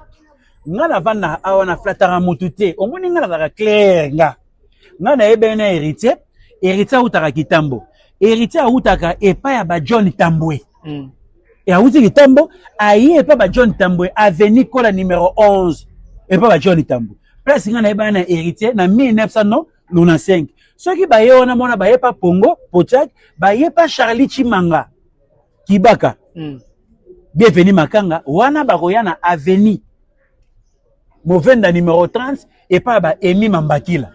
Speaker 3: nga na vana awa na flatara mutute omoni nga na clair nga na ebena héritier utaka kitambo héritier utaka epa ya ba John Tambwe et à Outi Tambo, aïe et pas ba John Tambwe, avenue Kola numéro 11, et pas ba John Tambo. Place il y a un héritier, na 1995. Ceux qui baye on a mona baye pas Pongo, Pochak, baye pas Charlie Chimanga, Kibaka. Bienvenue Makanga, wana baroya na avenue. Movenda numéro 30, et pas ba Emi Mambakila.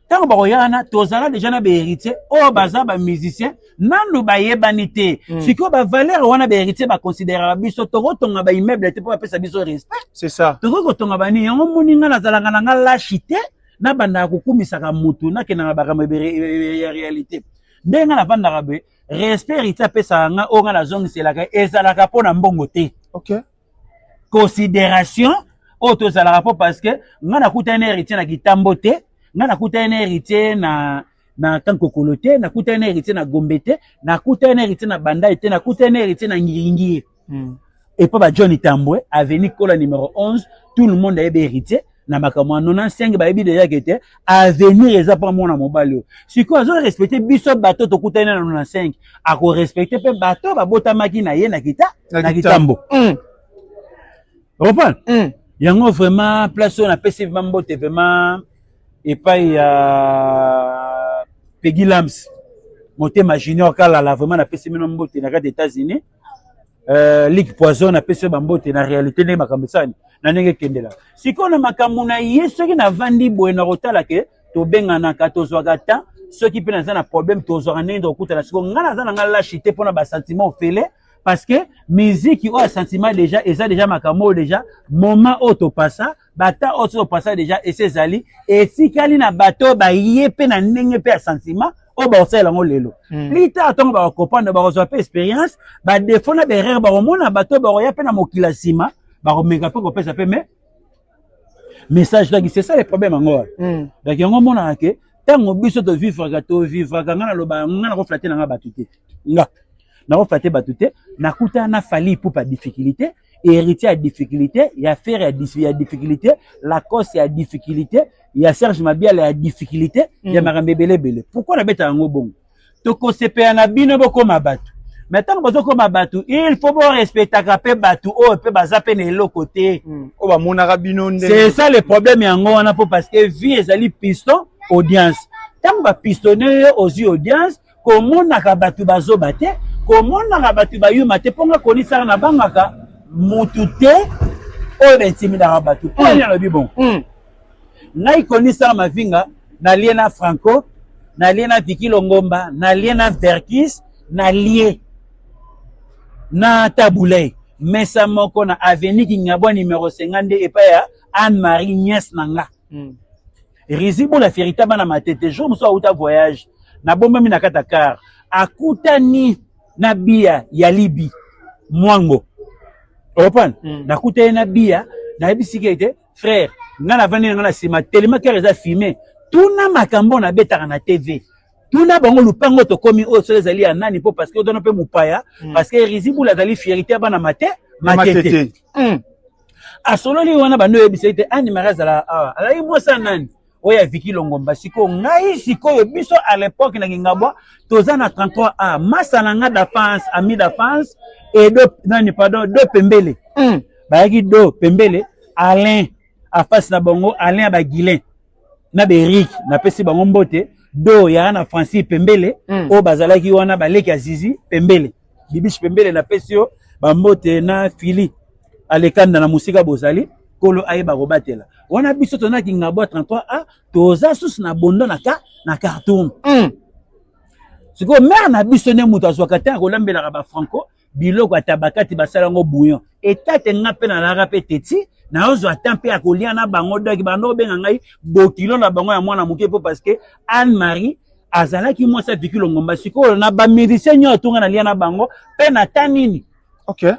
Speaker 3: Tant baroya na, tozala déjà na ba héritier, oh baza ba musicien, nanu ba yebanité siko ba valeur wana ba héritier ba considérer biso toko tonga ba immeuble te pour apesa biso respect
Speaker 2: c'est ça
Speaker 3: toko tonga ba ni yango moninga na zalanga na lâchité na banda kokumisaka mutu na kenanga ba réalité ndenga na banda rabe respect héritier apesa nga onga na zongiselaka ezalaka pona mbongo te
Speaker 2: OK
Speaker 3: considération auto zalaka po parce que nga na kuta na héritier na kitambo te nga na kuta na héritier na na Kankokolo te, nakuta na héritier na Gombe te, nakuta na héritier na Banda te, nakuta na héritier na Ngiringi. Et pas Johnny Tambwe, avenue Kola numéro 11, tout le monde a été héritier. Na makamwa 95 ba yebi déjà que était avenir eza pas mona mobali. Si quoi zo respecter biso bateau to kutana na 95, a ko respecter pe bateau ba botamaki na ye na kitambo. Reprend. Yango vraiment place on a pesi mambo te vraiment et pas ya Peggy Lams. Motema junior kala la vraiment na pesi mambo te na des États-Unis. Ligue Poison na pesi mambo te na réalité ne makambisani. Na ndenge kendela siko na makambo na yeso ki na vandi boye na rotala ke to benga na katozwaka ta soki pe na problème tozwaka nende okutana siko ngana za na ngala chité pona ba sentiment ofele parce que musique o sentiment déjà eza déjà makambo déjà moment auto passa bata auto passa déjà et ses ali et sikali na bato ba yepe na ndenge pe sentiment o ba osela ngo lelo lita atongo ba comprendre ba kozwa pe expérience ba défaut na derrière ba romona bato ba ya pe na mokila sima ba romeka pe ko pesa pe mais message là c'est ça le problème ngo donc yango mona ke tango biso to vivre ngana loba ngana ko flatter nga batute nga na ko flatter batute na kuta na fali pour pas difficulté héritier à difficulté ya faire à difficulté la cause ya difficulté ya Serge Mabiala ya difficulté ya makambe belebele pourquoi na beta ngo bongo to ko sepe na bino boko mabatu maintenant bazo ko mabatu il faut bon respecter ka batu o pe bazape na lo côté
Speaker 2: o ba monaka bino ndenge
Speaker 3: c'est ça le problème yango wana po parce que vie ezali piston audience tant ba pistonner aux audience comment na ka batu bazo bate comment na ka batu ba yuma te ponga konisa na bangaka mutu te o bentimida ka batu po ya lobi bon ngai konisa ma vinga na liena Franco na liena Vicky Longomba na liena Verkis na lie na Taboulay mais ça moko na avenue Kingabwa numéro 52 et pas ya Anne-Marie Niès nanga Rizibo la ferita bana matete jour muso auta voyage na bomba mina kata car akutani na bia ya Libi mwango opan na kutani na bia na bisikete frère ngana vani ngana sima tellement que reza filmé tuna makambo na betaka na TV tuna bango lupango to komi o so ezali ya nani po parce que dono pe mupaya parce que Rizibu la dali fierté bana matete asololi wana bando yebisete ani marazala ala yi mosa nani oya Vicky Longomba siko ngai siko yo biso à l'époque na Ngabwa toza na 33 a masa na nga d'avance ami d'avance et deux Pembele bayaki do Pembele Alain a face na bango Alain ba Guilin na Beric na pesi bango mbote do ya na Francis Pembele o bazalaki wana baleki azizi Pembele bibish Pembele na pesi yo ba mbote na Fili alekanda na musika bozali kolo ayeba kobatela wana biso tona Ngabwa 33 a toza sus na bondo na cartoon siko mère na biso ne mutu azwaka te akolambelaka ba Franco biloko atabakati basala ngo bouillon etate nga pe na lara pe teti na ozwa tempe akolia na bango doki bando benga ngai bokilo na bango ya mwana muke po parce que Anne-Marie azalaki mwasa Vicky Longomba siko na ba médecin nyo atunga na lia na bango pe na tanini
Speaker 2: OK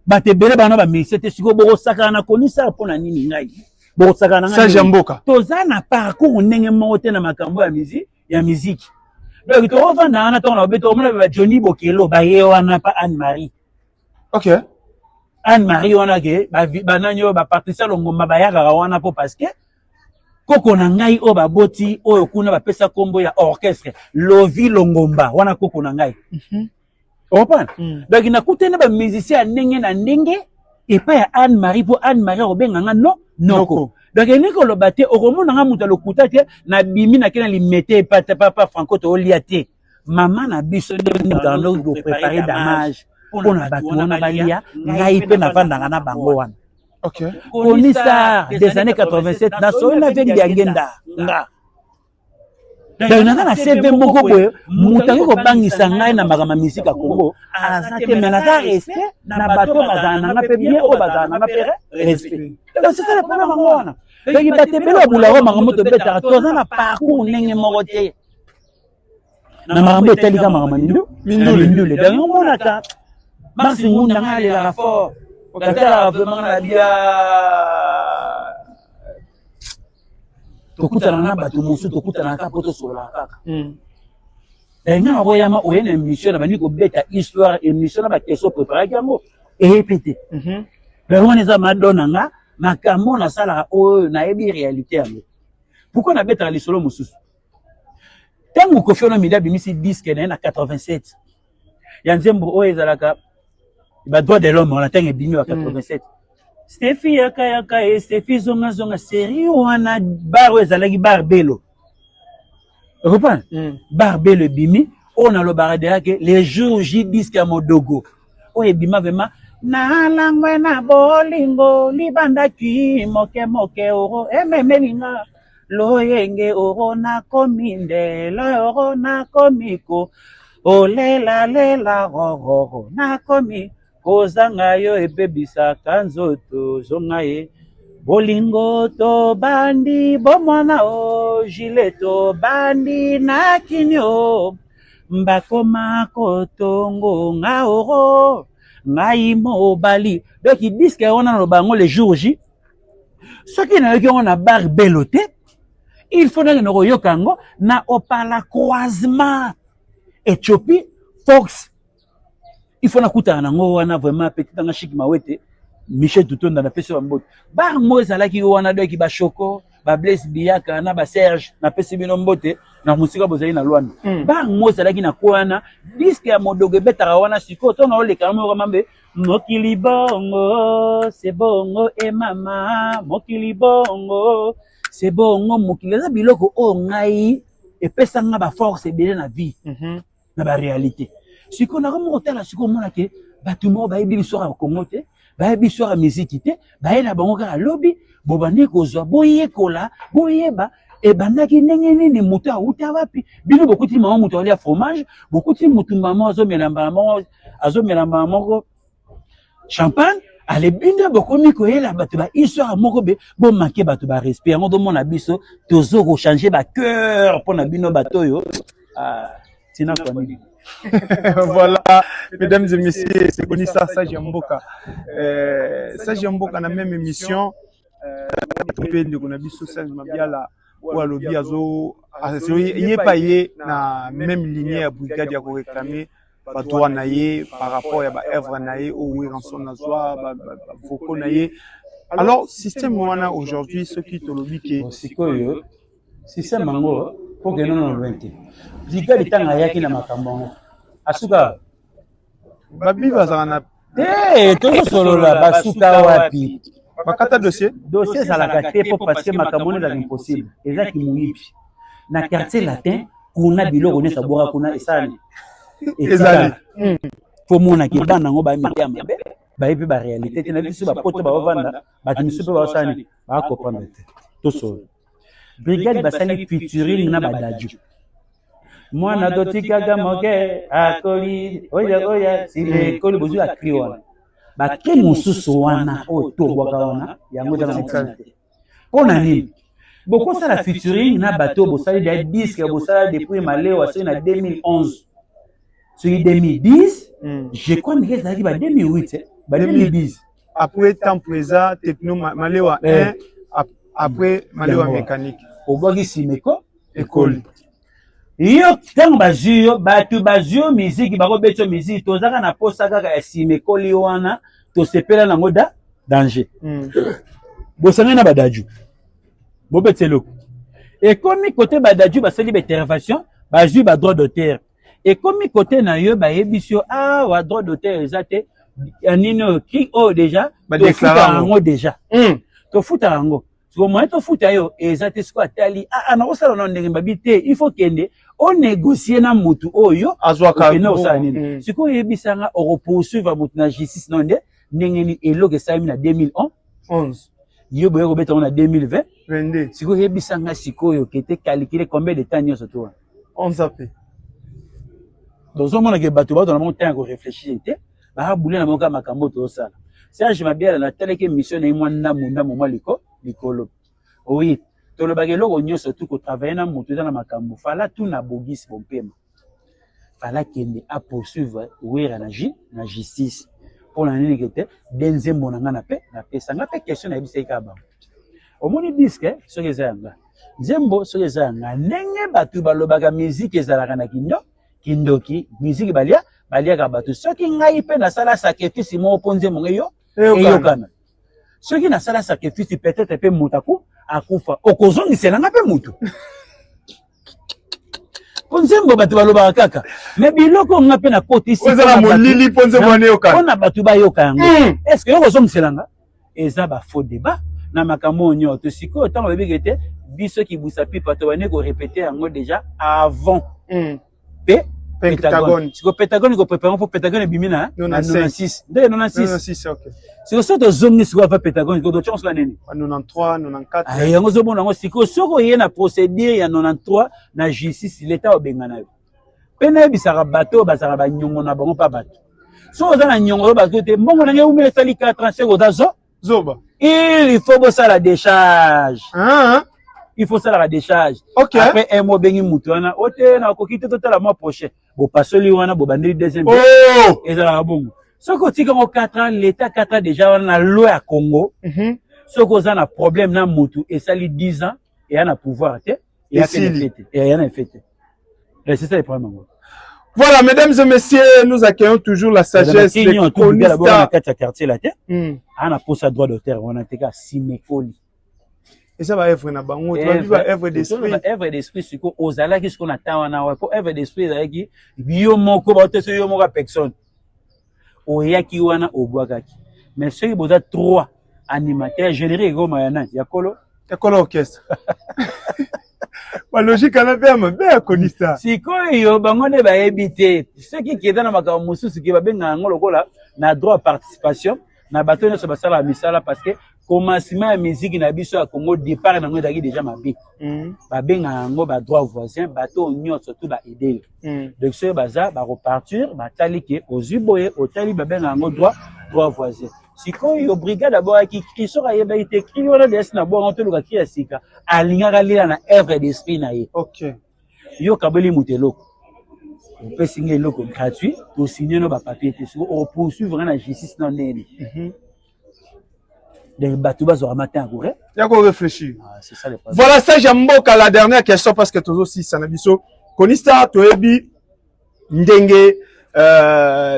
Speaker 3: batebele bana ba médecin te siko boko saka na konisa pona nini ngai boko saka na ngai
Speaker 2: ça jamboka
Speaker 3: toza na parcours ndenge moko te na makambo ya musique donc to vanda na tona beto mona ba Johnny Bokelo ba ye wana pa Anne-Marie
Speaker 2: OK
Speaker 3: Anne-Marie wana ke ba nanyo ba Patricia Longomba ba yaka wana po parce que koko na ngai o ba boti o kuna ba pesa kombo ya orchestre Lovi Longomba wana koko na ngai opan donc na kutene ba musicien ndenge na ndenge et pas ya Anne-Marie po Anne-Marie obenga nga noko donc niko lo baté o komona nga muta lo kutate na bimi na kena limete papa Franco to liate maman na biso dans nos préparer damage pour na bato na balia ngai pe na vanda na bango wana
Speaker 2: OK
Speaker 3: Konisa des années 87 na so na vendi agenda nga donc na CV moko boye mutangi ko bangisa ngai na magama misika Congo azate mena ka rester na bato bazana na pe bien o bazana na pe respect donc c'est ça le problème ngwana donc batebelo bularo makambo to beta toza na parcours ndenge moko te na makambo etali ka makambo mindule donc ngona ta Marsi ngunda ngale la fort okatala vraiment na dia tokutana na bato mosusu tokutana kaka po tosolola kaka nga okoyama oye na émission na bandi kobeta histoire émission na bakeso préparaki yango eyepete wana eza madona nga makambo nasalaka oyo nayebi réalité yango pourquoi nabetaka lisolo mosusu ntango Koffi Olomide abimisi disque na ye na 87 ya nzembo oyo ezalaka badroit de l'homme wana ntango ebimi wa 87 Stefi yaka e Stefi zonga série wana bar oyo ezalaki bar belo reprendre bar belo ebimi oyo nalobaka deya ke les jours J disque ya modogo oyo ebima vraiment nalangwe na bolingo libandaki moke oro ememelinga loyenge oro nakomi ndela oro nakomiko olela roro nakomi kozanga yo ebebisaka nzoto zonga ye bolingo to bandi bomwana o gileto bandi nakini o mbakoma kotongo nga oro ngai mobali donc disque wana naloba yango le jour J soki nayoki yango na bar belo te il faut nanga nakoyoka yango na opala croisement Éthiopie Fox il faut nakutana nango wana vraiment petit anga Chic Mawete Michel Tutonda na pesi mbote bar mo ezalaki wana doki ba Choco ba Blaise Biaka na ba Serge na pesi bino mbote na musika bozali na Lwanda bar mo ezalaki na kwana disque ya modogo betaka wana siko to na oleka mo mambe mokili bongo c'est bongo e mama mokili bongo c'est bongo mokili za biloko o ngai epesa nga ba force ebele na vie na ba réalité siko na komo otala siko mona ke batumo ba yebi biso ka Congo te ba yebi biso ka musique te ba yena bango ka lobby bobandi kozwa boyekola boyeba e bandaki ndenge nini mutu auta wapi bino bokuti mama mutu alia fromage bokuti mutu mama azomela moko champagne ale binda bokomi koyela bato ba histoire moko be bo manquer bato ba respect ngo do mona biso tozo ko changer ba cœur pour na bino bato yo tina kwa nini.
Speaker 2: Voilà, mesdames et messieurs, c'est connu ça, Sage Mboka. Sage Mboka, dans la même émission, on a vu ce Sage Mabiala, ou à l'objet, il n'est pas na même lignée à Brigade à réclamer, bateau naïe par rapport à l'œuvre naïe, ou rançon nazoa, Foucault naïe. Alors, système wana aujourd'hui, ce qui te lobby qui est.
Speaker 3: C'est quoi, système mango, pour que nous nous lointé. Brigade est en ayaki na makambo. Asuka.
Speaker 2: Babi bazana.
Speaker 3: Tout solo la basuka wapi.
Speaker 2: Bakata dossier.
Speaker 3: Dossier ça la gâté pour parce que makambo est impossible. Eza ki muyibi. Na quartier latin, kuna biloko ne sabora kuna esani.
Speaker 2: Ezali.
Speaker 3: Faut mona ki bana ngo ba miya mabe. Ba yebi ba réalité na biso ba poto ba vanda, ba timisu ba sani, ba comprendre te. Tout solo. Brigade basali featuring na badaju. Mwana dotika gamoke akoli oya sile koli bozu akri wana bakri mususu wana oto bwaka wana yango za mokante pona nini bokosa la featuring na bato bosali da disque bosala depuis maleo c'est na 2011 sur 2010 je crois que c'est ba 2008 ba 2010
Speaker 2: après temps présent techno malewa 1 après malewa mécanique
Speaker 3: obwaki simeko
Speaker 2: école.
Speaker 3: Yo tango bazuyo batu bazuyo musique bako beto musique tozaka na posa kaka ya simekoli wana to sepela nango da danger bosanga na badaju bobetelo et comme côté badaju basali ba intervention bazu ba droit d'auteur et comme côté na yo ba yebisio wa droit d'auteur ezate anino ki déjà
Speaker 2: ba déclarer
Speaker 3: ngo déjà to futa ngo so moi to futa yo ezate sko atali na osala na ndenge babite il faut kende on négocier na mutu oyo
Speaker 2: azwaka
Speaker 3: no sanini siko yebisanga o poursuivre mutu na justice nonde ndenge ni eloke sami na 2011 yo boye ko beta na 2020 siko yebisanga siko yo kete calculer combien de temps nyoso to
Speaker 2: 11 après
Speaker 3: donc on mona ke bato na mon temps ko réfléchir te ba bouler na moka makambo to sala Serge Mabiala na teleke mission na mwana munda moma likolo oui to le bagelo ko nyoso tout ko travailler na mutu na makambo fala tout na bogis bompema fala kende a poursuivre wera na justice pour la nini kete denze monanga na pe sanga pe question na bisa ikaba omoni disque so ke zanga Nzembo soki ezanga ndenge bato balobaka musique ezalaka na kindoki musique baliaka bato soki ngai mpe nasala sacrifice moko mpo nzembo ngai eyokana soki nasala sacrifice peut-être mpe moto akufa okozongiselanga mpe motu mpo nzembo bato balobaka kaka me biloko nga mpe nakotisi mpo na bato bayoka yango estce yo kozongiselanga eza bafaux débat na makambo nyonso sikoyo ntango babiki ete biso kibusa pipa to bane ko répéter yango déjà avant Pentagone siko Pentagone ko préparer pour Pentagone bimina 96 nde 96 OK siko soto zongi siko va Pentagone ko do chance la nini
Speaker 2: 93 94
Speaker 3: ay yango zo bona ngo siko soko ye na procédure ya 93 na justice l'état obengana yo pena bisaka bato basaka ba nyongo na bango pa bato so za na nyongo ba te mbongo na nge umele sali 45 odazo
Speaker 2: zoba
Speaker 3: il faut bosser la décharge il faut ça la décharge
Speaker 2: okay.
Speaker 3: Après un mois bengi mutuana ote na kokite total mois prochain bo pasoli wana bo bandeli deuxième et ça la bon soko tika ngo 4 ans l'état 4 ans déjà wana na loi ya Congo soko za na problème na mutu et sali 10 ans et a na pouvoir te et a fait c'est ça le problème.
Speaker 2: Voilà, mesdames et messieurs, nous accueillons toujours la sagesse de Konista.
Speaker 3: Quartier la terre. On a posé droit d'auteur, on a été simekoli.
Speaker 2: Et ça va œuvre na bango, tu vas vivre œuvre d'esprit.
Speaker 3: Œuvre d'esprit c'est quoi ozala qu'est-ce qu'on attend na wa pour œuvre d'esprit za ki bio moko ba te yo moko personne. Oyaki wana obwakaki. Mais ceux qui boza 3 animateurs générés goma yana yakolo
Speaker 2: orchestre. La logique à la ferme, bien Konista.
Speaker 3: Si koyo bango ne ba éviter ceux qui est dans makambo mususu ki ba benga ngolo kola na droit à participation na bato ne so basala misala parce que commencement ya musique na biso ya Congo départ na ngo daki déjà mabe ba benga ngo ba droit voisin bato nyot surtout ba aider donc ce baza ba repartir ba talike ozuboye otali ba benga ngo droit voisin sikoyo brigade d'abord qui sera yeba été écrit wala des na bo on te luka ki asika alinga lila na œuvre d'esprit na ye
Speaker 2: OK
Speaker 3: yo kabeli mutelo on peut signer loko gratuit pour signer no ba papier te so on poursuivre na justice non nene des bateaux bas au matin à courir.
Speaker 2: Il y a qu'on réfléchir.
Speaker 3: C'est ça le problème.
Speaker 2: Voilà ça Jamboka la dernière question parce que tous aussi ça n'a biso. Konista toebi ndenge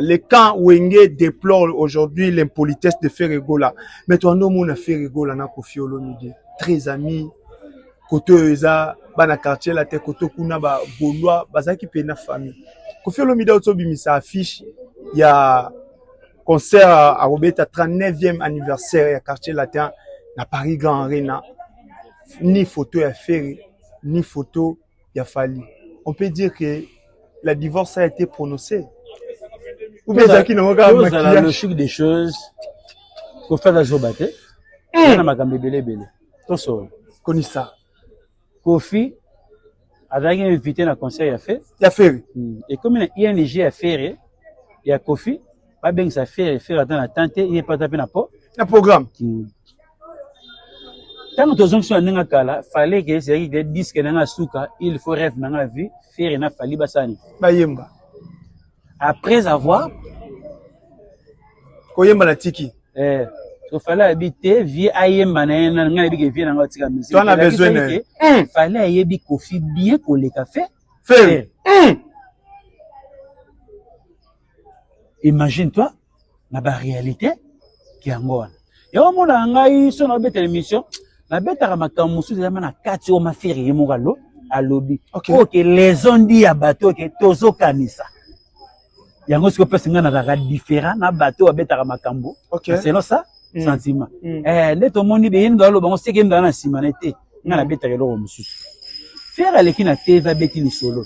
Speaker 2: les camps Wenge déplorent aujourd'hui l'impolitesse de Ferregola. Mais toi non mon Ferregola na Koffi Olomide très ami côté eza bana quartier la te côté kuna ba Gaulois bazaki pe na famille. Koffi Olomide otobi sa affiche il y a concert à Robeta 39e anniversaire à quartier latin na Paris Grand Arena ni photo à Ferry ni photo ya Fali. On peut dire que la divorce a été prononcée. Ou bien ça qui n'a pas
Speaker 3: la logique des choses pour faire la zobate na makambe belé to so
Speaker 2: Konista
Speaker 3: Kofi a d'ailleurs invité na concert
Speaker 2: ya Ferry
Speaker 3: et comme il y a ING à faire il y a Kofi pas bien ça faire dans la tente il est pas tapé na po
Speaker 2: un programme
Speaker 3: tant que tous on n'enga kala fallait que c'est que disque n'enga suka il faut rêve n'enga vie faire na fali basani
Speaker 2: bayemba
Speaker 3: après avoir
Speaker 2: koyemba na tiki
Speaker 3: il fallait habiter vie ayemba na nga bi que vie n'enga tika musique
Speaker 2: tu en as besoin
Speaker 3: il fallait yebi Kofi bien pour les cafés
Speaker 2: faire
Speaker 3: imagine-toi na ba réalité qui angona et au monde ngai so na bête émission na bête ka makambo musu za na kati o mafiri yemo kalo alobi OK les on dit ya bateau que tozo kanisa yango siko pesa ngana na différent na bateau bête ka makambo c'est non ça sentiment ne to moni be ndo alo bango seke ndana simanete ngana bête ka lo musu faire avec na teva bête ni solo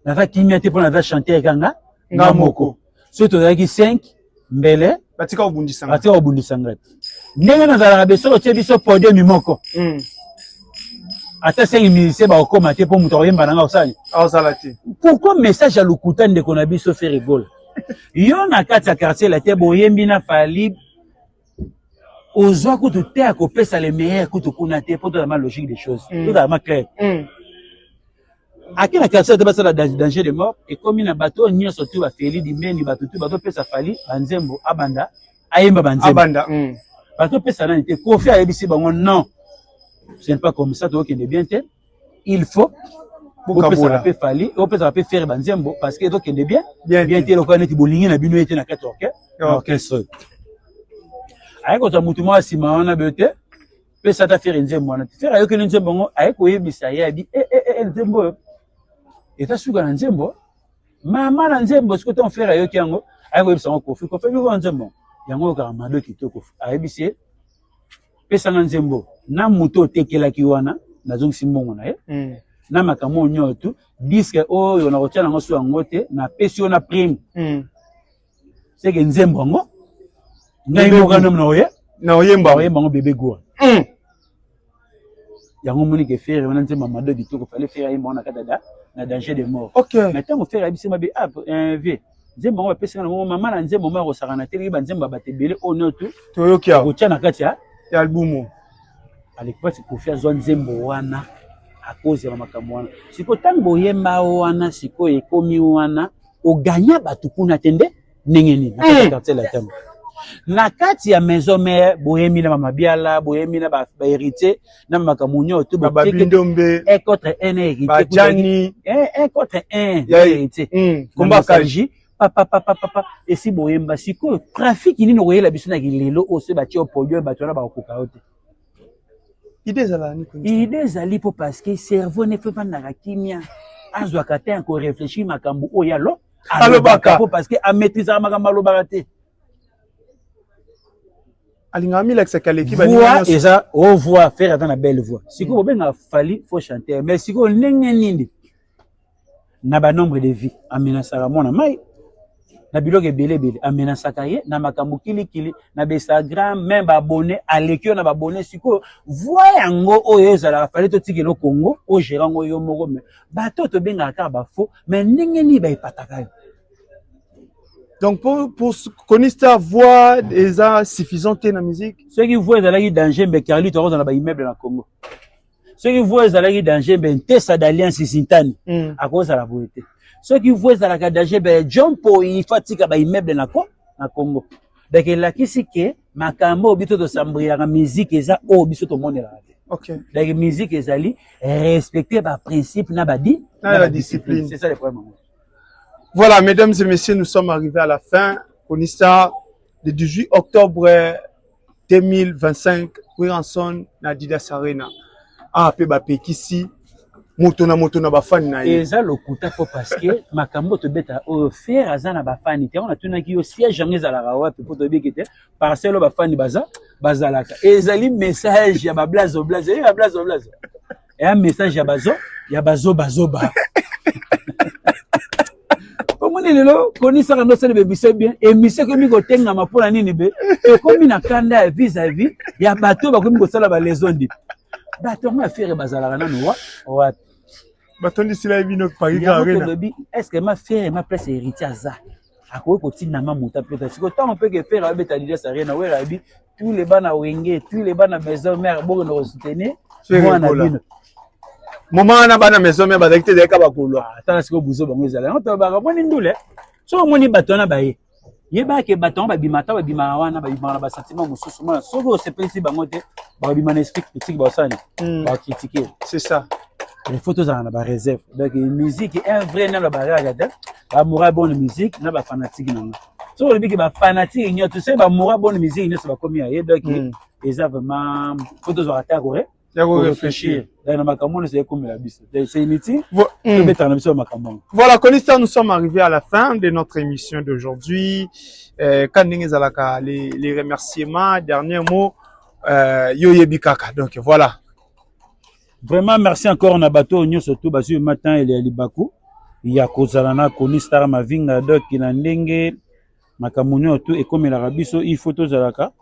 Speaker 3: na va kimia pour na va chanter kanga ngamoko surtout avec 5 mbele
Speaker 2: batika obundisa
Speaker 3: ngati ndenge na zala beso tie biso podium mimoko ata 5 musiciens ba okoma te po muto oyemba nanga osali
Speaker 2: salati
Speaker 3: pourquoi message à lokuta ndeko na biso fait rigole yo na kati ya quartier la te boyembi na Fali ozwa kutu te akopesa le meilleur kutu kuna te pour la logique des choses tout à clair Aki na quartier de basa la danger de mort et comme na bateau nyo surtout ba Feli di meni bateau pesa Fali banzembo abanda ayemba banzembo
Speaker 2: abanda
Speaker 3: bateau pesa na te Kofi ayebisi bango non ce n'est pas comme ça to kende bien te il faut pour ça peut fali on peut ça peut faire banzembo parce que to kende bien te lo connaître bolingi na bino ete na 4 orchestre ay ko ta mutu mo sima ona bete pe ça ta faire nzembo na faire ayo ke nzembo ngo ay ko yebisa ya bi nzembo eta suka na nzembo mama na nzembo siko ton faire ayo kiango ay ko yebisa ngo kofi ko fe bi ko nzembo yango ka mado kitoko ay bisi pe ça na nzembo na mutu otekelaki wana nazongi simbongo na ye na makambo nyoto disque oyo na kotia nango so yango te na pesi na prime c'est que nzembo ngo ngai mo kana mna oye
Speaker 2: na oyemba
Speaker 3: ngo bébé goa yango moni ke faire wana nzembo mado bitoko fallait faire yemba na kata na danger de mort mais tant faire abisi mabe vie nzembo ngo pesi na mama na nzembo mo ko sakana te ba nzembo batebele onoto
Speaker 2: toyokia
Speaker 3: ko tia na kati ya
Speaker 2: albumu
Speaker 3: alikuwa kufia zone nzembo wana à cause ya makambo wana siko tango yemba wana siko ekomi wana oganya batukuna tende nengeni na quartier la tembo na kati ya maison mère boyemi na mabiala boyemi na ba héritier na makambo nyoto
Speaker 2: ba bindombe
Speaker 3: un contre un héritier
Speaker 2: bajani
Speaker 3: un contre un héritier
Speaker 2: komba kaji
Speaker 3: papa et si boyemba siko trafic ni no yela biso na kilelo o se batio polio batona ba koka ote idée zali po parce que cerveau ne fait pas na kimia azwa kata en ko réfléchir makambo o yalo alobaka po parce que a maîtriser makambo alobaka te
Speaker 2: alingami la sakaleki
Speaker 3: ba voix eza o voix faire dans la belle voix siko benga fali faut chanter mais siko ndenge nindi na ba nombre de vie amenasaka mona mai na biloke belebele amenasaka ye na makambo kilikili na Instagram même ba abonné alekio na ba abonné siko voix yango oyo ezala fali to tikelo Congo o gérango yo moko mais bato to benga ka ba faux mais ndenge ni ba ipataka.
Speaker 2: Donc pour Konista voix eza suffisante na musique
Speaker 3: ceux qui voient ezalaki danger mais Carly to dans ba immeuble na Congo ceux qui voient ezalaki danger mais tesa d'alliance sintani à cause de la beauté ceux qui voient ezalaka danger ben John po ifatika ba immeuble na Congo donc la kisi ke makambo bito to sambria la musique eza o biso to monela.
Speaker 2: OK
Speaker 3: donc musique ezali respecter ba principe na ba discipline c'est ça le problème.
Speaker 2: Voilà, mesdames et messieurs, nous sommes arrivés à la fin. Konista, le 18 octobre 2025, Wiranson, Nadidas Arena. Ah, pe ba pekisi, motona bafani na ye.
Speaker 3: Eza lokuta po parce que makambo to beta o faire azana bafani te on a tunaki yo siège ngeza la rawa pe po to bikete parcelle bafani bazalaka. Ezali message ya ba blazo ya blazo. Et un message ya bazo ba. Omoni lelo Konisa kando sele be bise bien émission que mi ko tenga mapona nini be e komi na kanda vis-à-vis ya bato ba komi ko sala ba leçon di bato ma faire bazala na no wa
Speaker 2: bato ndi sila bino Paris Arena
Speaker 3: est-ce que ma faire ma place héritier aza akoki ko tina ma muta peut-être siko tant on peut que faire abeta Nadidas Arena we rabi tous les bana wenge tous les bana maison mère bo no soutenir moi na bino
Speaker 2: moment na bana maison mais badakite de ka bakolo
Speaker 3: ata siko buzo bango ezala on to ba moni ndule so moni bato na baye yeba ke bato ba bimata ba bima wana ba bima na ba sentiment mususu mona soko se pensi bango te ba bima na esprit critique ba sani ba critiquer
Speaker 2: c'est ça
Speaker 3: les photos na ba réserve donc musique un vrai na ba regarder ba moura bonne musique na ba fanatique na so le biki ba fanatique nyo tu sais ba moura bonne musique ne se ba komi aye donc eza vraiment photos à ta correct
Speaker 2: il faut réfléchir. Voilà, Konista, nous sommes arrivés à la fin de notre émission d'aujourd'hui. Les remerciements, dernier mot, Yoyebi Kaka. Donc voilà.
Speaker 3: Vraiment, merci encore on a bateau surtout parce que matin il est à Libaku. Il y a Kozalana, Konista, Mavinga, Doc, Inandenge, Makamunyo, tout et comme il a rabiso, il faut tous à la cas.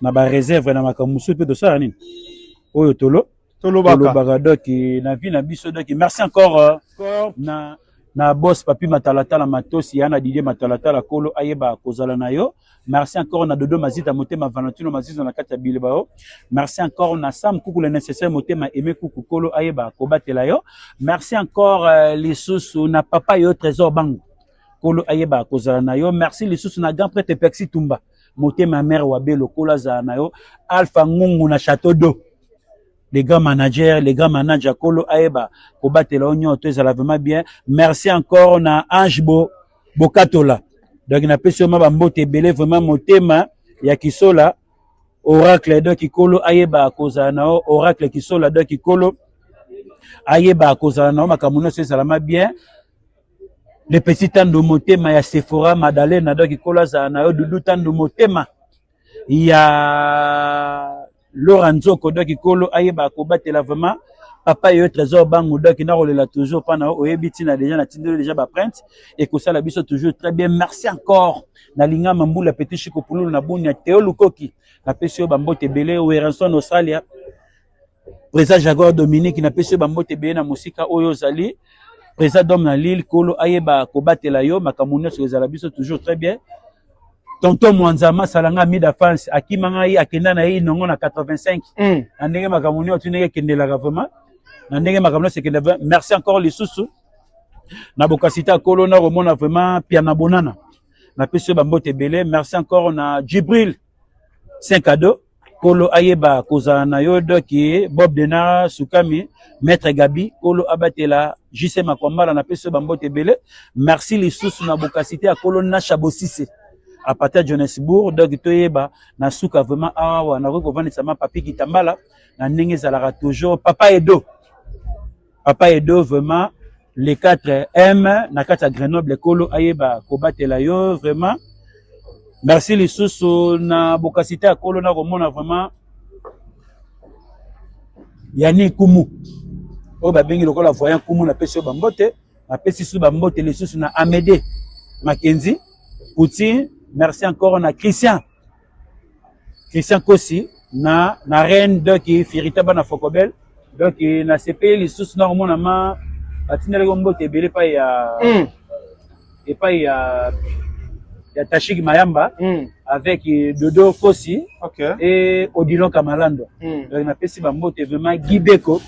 Speaker 3: Na ba réserve na Makamusu peut de ça, Anine. Oyo tolo baka doc na vie na biso doc merci encore na boss papi matalata la matosi yana Didier matalata la kolo ayeba kozala na yo merci encore na dodo mazita motema Valentino mazita na kati ya bilebao merci encore na Sam kuku le nécessaire motema aimé kuku kolo ayeba kobatela yo merci encore les sous na papa yo trésor bango kolo ayeba kozala na yo merci les sous na grand prêtre Pexi Tumba motema mère wa belo kola za na yo Alpha Ngungu na château d'eau les grands managers Kolo Aeba, Kobate la Union, tout ça vraiment bien. Merci encore na Ange Bokatola. Donc, na pesi ma bambote belé vraiment motema ya kisola oracle donc Kolo Aeba koza na oracle kisola donc Kolo Aeba koza na makamuno c'est salama bien. Les petits temps de motema ya Sephora Madeleine donc Kolo za na dudu temps de motema ya Lorenzo Kodoki Kolo Ayeba Kobatela vraiment papa yo trésor bango donc na rolela toujours pendant oyebiti na déjà na tindelo déjà ba print et que ça la biso toujours très bien. Merci encore na linga mambula petit chiko pulu na bonya Théo Lukoki na pesio bambote belé o Eranson Australia président Jaguar Dominique na pesio bambote belé na musika oyo zali président Dom na Lille Kolo Ayeba Kobatela yo makamuno sur la biso toujours très bien. Tonton Mwanzama salanga mida France akimanga yi akenda na yi nongo na 85 ndenge makamuni otunenge kendela vraiment ndenge makamuni sekenda. Merci encore les sous na bokasita Kolo na remona vraiment piana bonana na peso bambote belé. Merci encore na Djibril 5 cadeaux Kolo Ayeba koza na yo doki Bob Denara Sukami Maître Gabi Kolo Abatela JC Makwambala na peso bambote belé. Merci les sous na bokasita Kolo na Chabosise à partir de Johannesburg donc toyeba na suka vraiment awa na ko vendre sama papi kitambala na ndenge zalara toujours papa Edo vraiment les 4M na kata Grenoble Kolo Ayeba kobatela yo vraiment. Merci les sous na bokasité à Kolo na komona vraiment Yani Kumu o ba bengi lokola voyant Kumu na pesi bambote na pesi sous bambote les sous na Amédée Mackenzie Poutine. Merci encore na Christian Kossi na reine donc Firitaba na Fokobel donc na CP les sous normalement ma atinele gombo te belé pa ya et pas ya Tachik Mayamba avec Dodo Kossi et Odilon Kamalando donc na pesi bambote vraiment Gibeko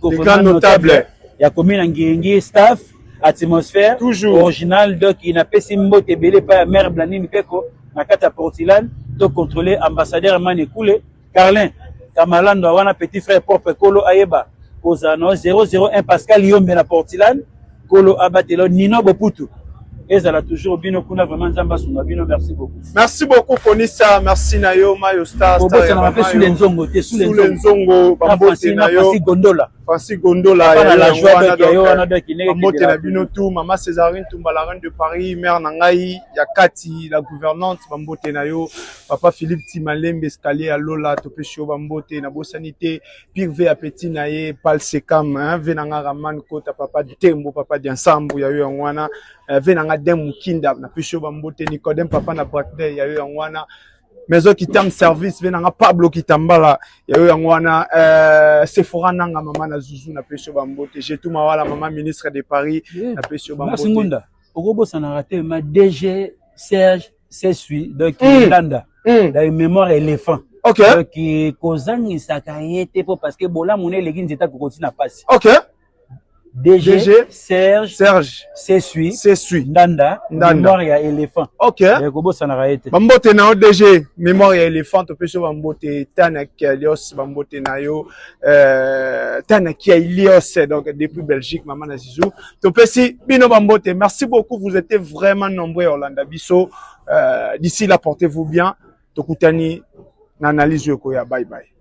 Speaker 3: vraiment notable ya commune Ngiengi staff atmosphère toujours original donc il n'a pas si mbote belé pas mère Blanine Peko na kata Portland to contrôler ambassadeur Manekoule Carlin Kamalando wana petit frère propre Kolo Ayeba Kozano 001 Pascal Yombe na Portland Kolo Abatelo Nino Boputu ezala toujours bino kuna vraiment nzamba sunga bino. Merci beaucoup.
Speaker 2: Merci beaucoup Konisa, merci Nayo Mayo Star
Speaker 3: ya mama sous les nzongo te sous les nzongo
Speaker 2: bambote Nayo Francis Gondola
Speaker 3: ya la joie de yo wana de kineke
Speaker 2: bambote na bino tout maman Césarine Tumba la reine de Paris mère nangai ya Kati la gouvernante bambote Nayo papa Philippe Timalembe escalier à Lola topesho bambote na bosanité pire ve appétit naye pal sekam venanga raman kota papa Tembo papa d'ensemble ya yo ngwana venanga dem kinda na pesho bambote Nicodème papa na birthday ya yo ngwana maison qui tam service venanga Pablo Kitambala ya yo ngwana Sephora nanga mama na Zuzu na pesho bambote j'ai tout mawala maman ministre de Paris na pesho bambote.
Speaker 3: Merci Ngunda okobo sana raté ma DG Serge Sesui donc Landa la mémoire éléphant donc kozangi sakayete po parce que bola mone legi nzeta ko continue na passe DG Serge Sesui Ndanda mémoire ya éléphant kobosa na raete
Speaker 2: bambote na DG mémoire ya éléphant to peso bambote tana Kialios bambote na yo tana Kialios donc depuis Belgique maman na Zizou to pesi bino bambote. Merci beaucoup, vous étiez vraiment nombreux Orlando Biso. D'ici là portez-vous bien tokutani na analyse yoko ya bye bye.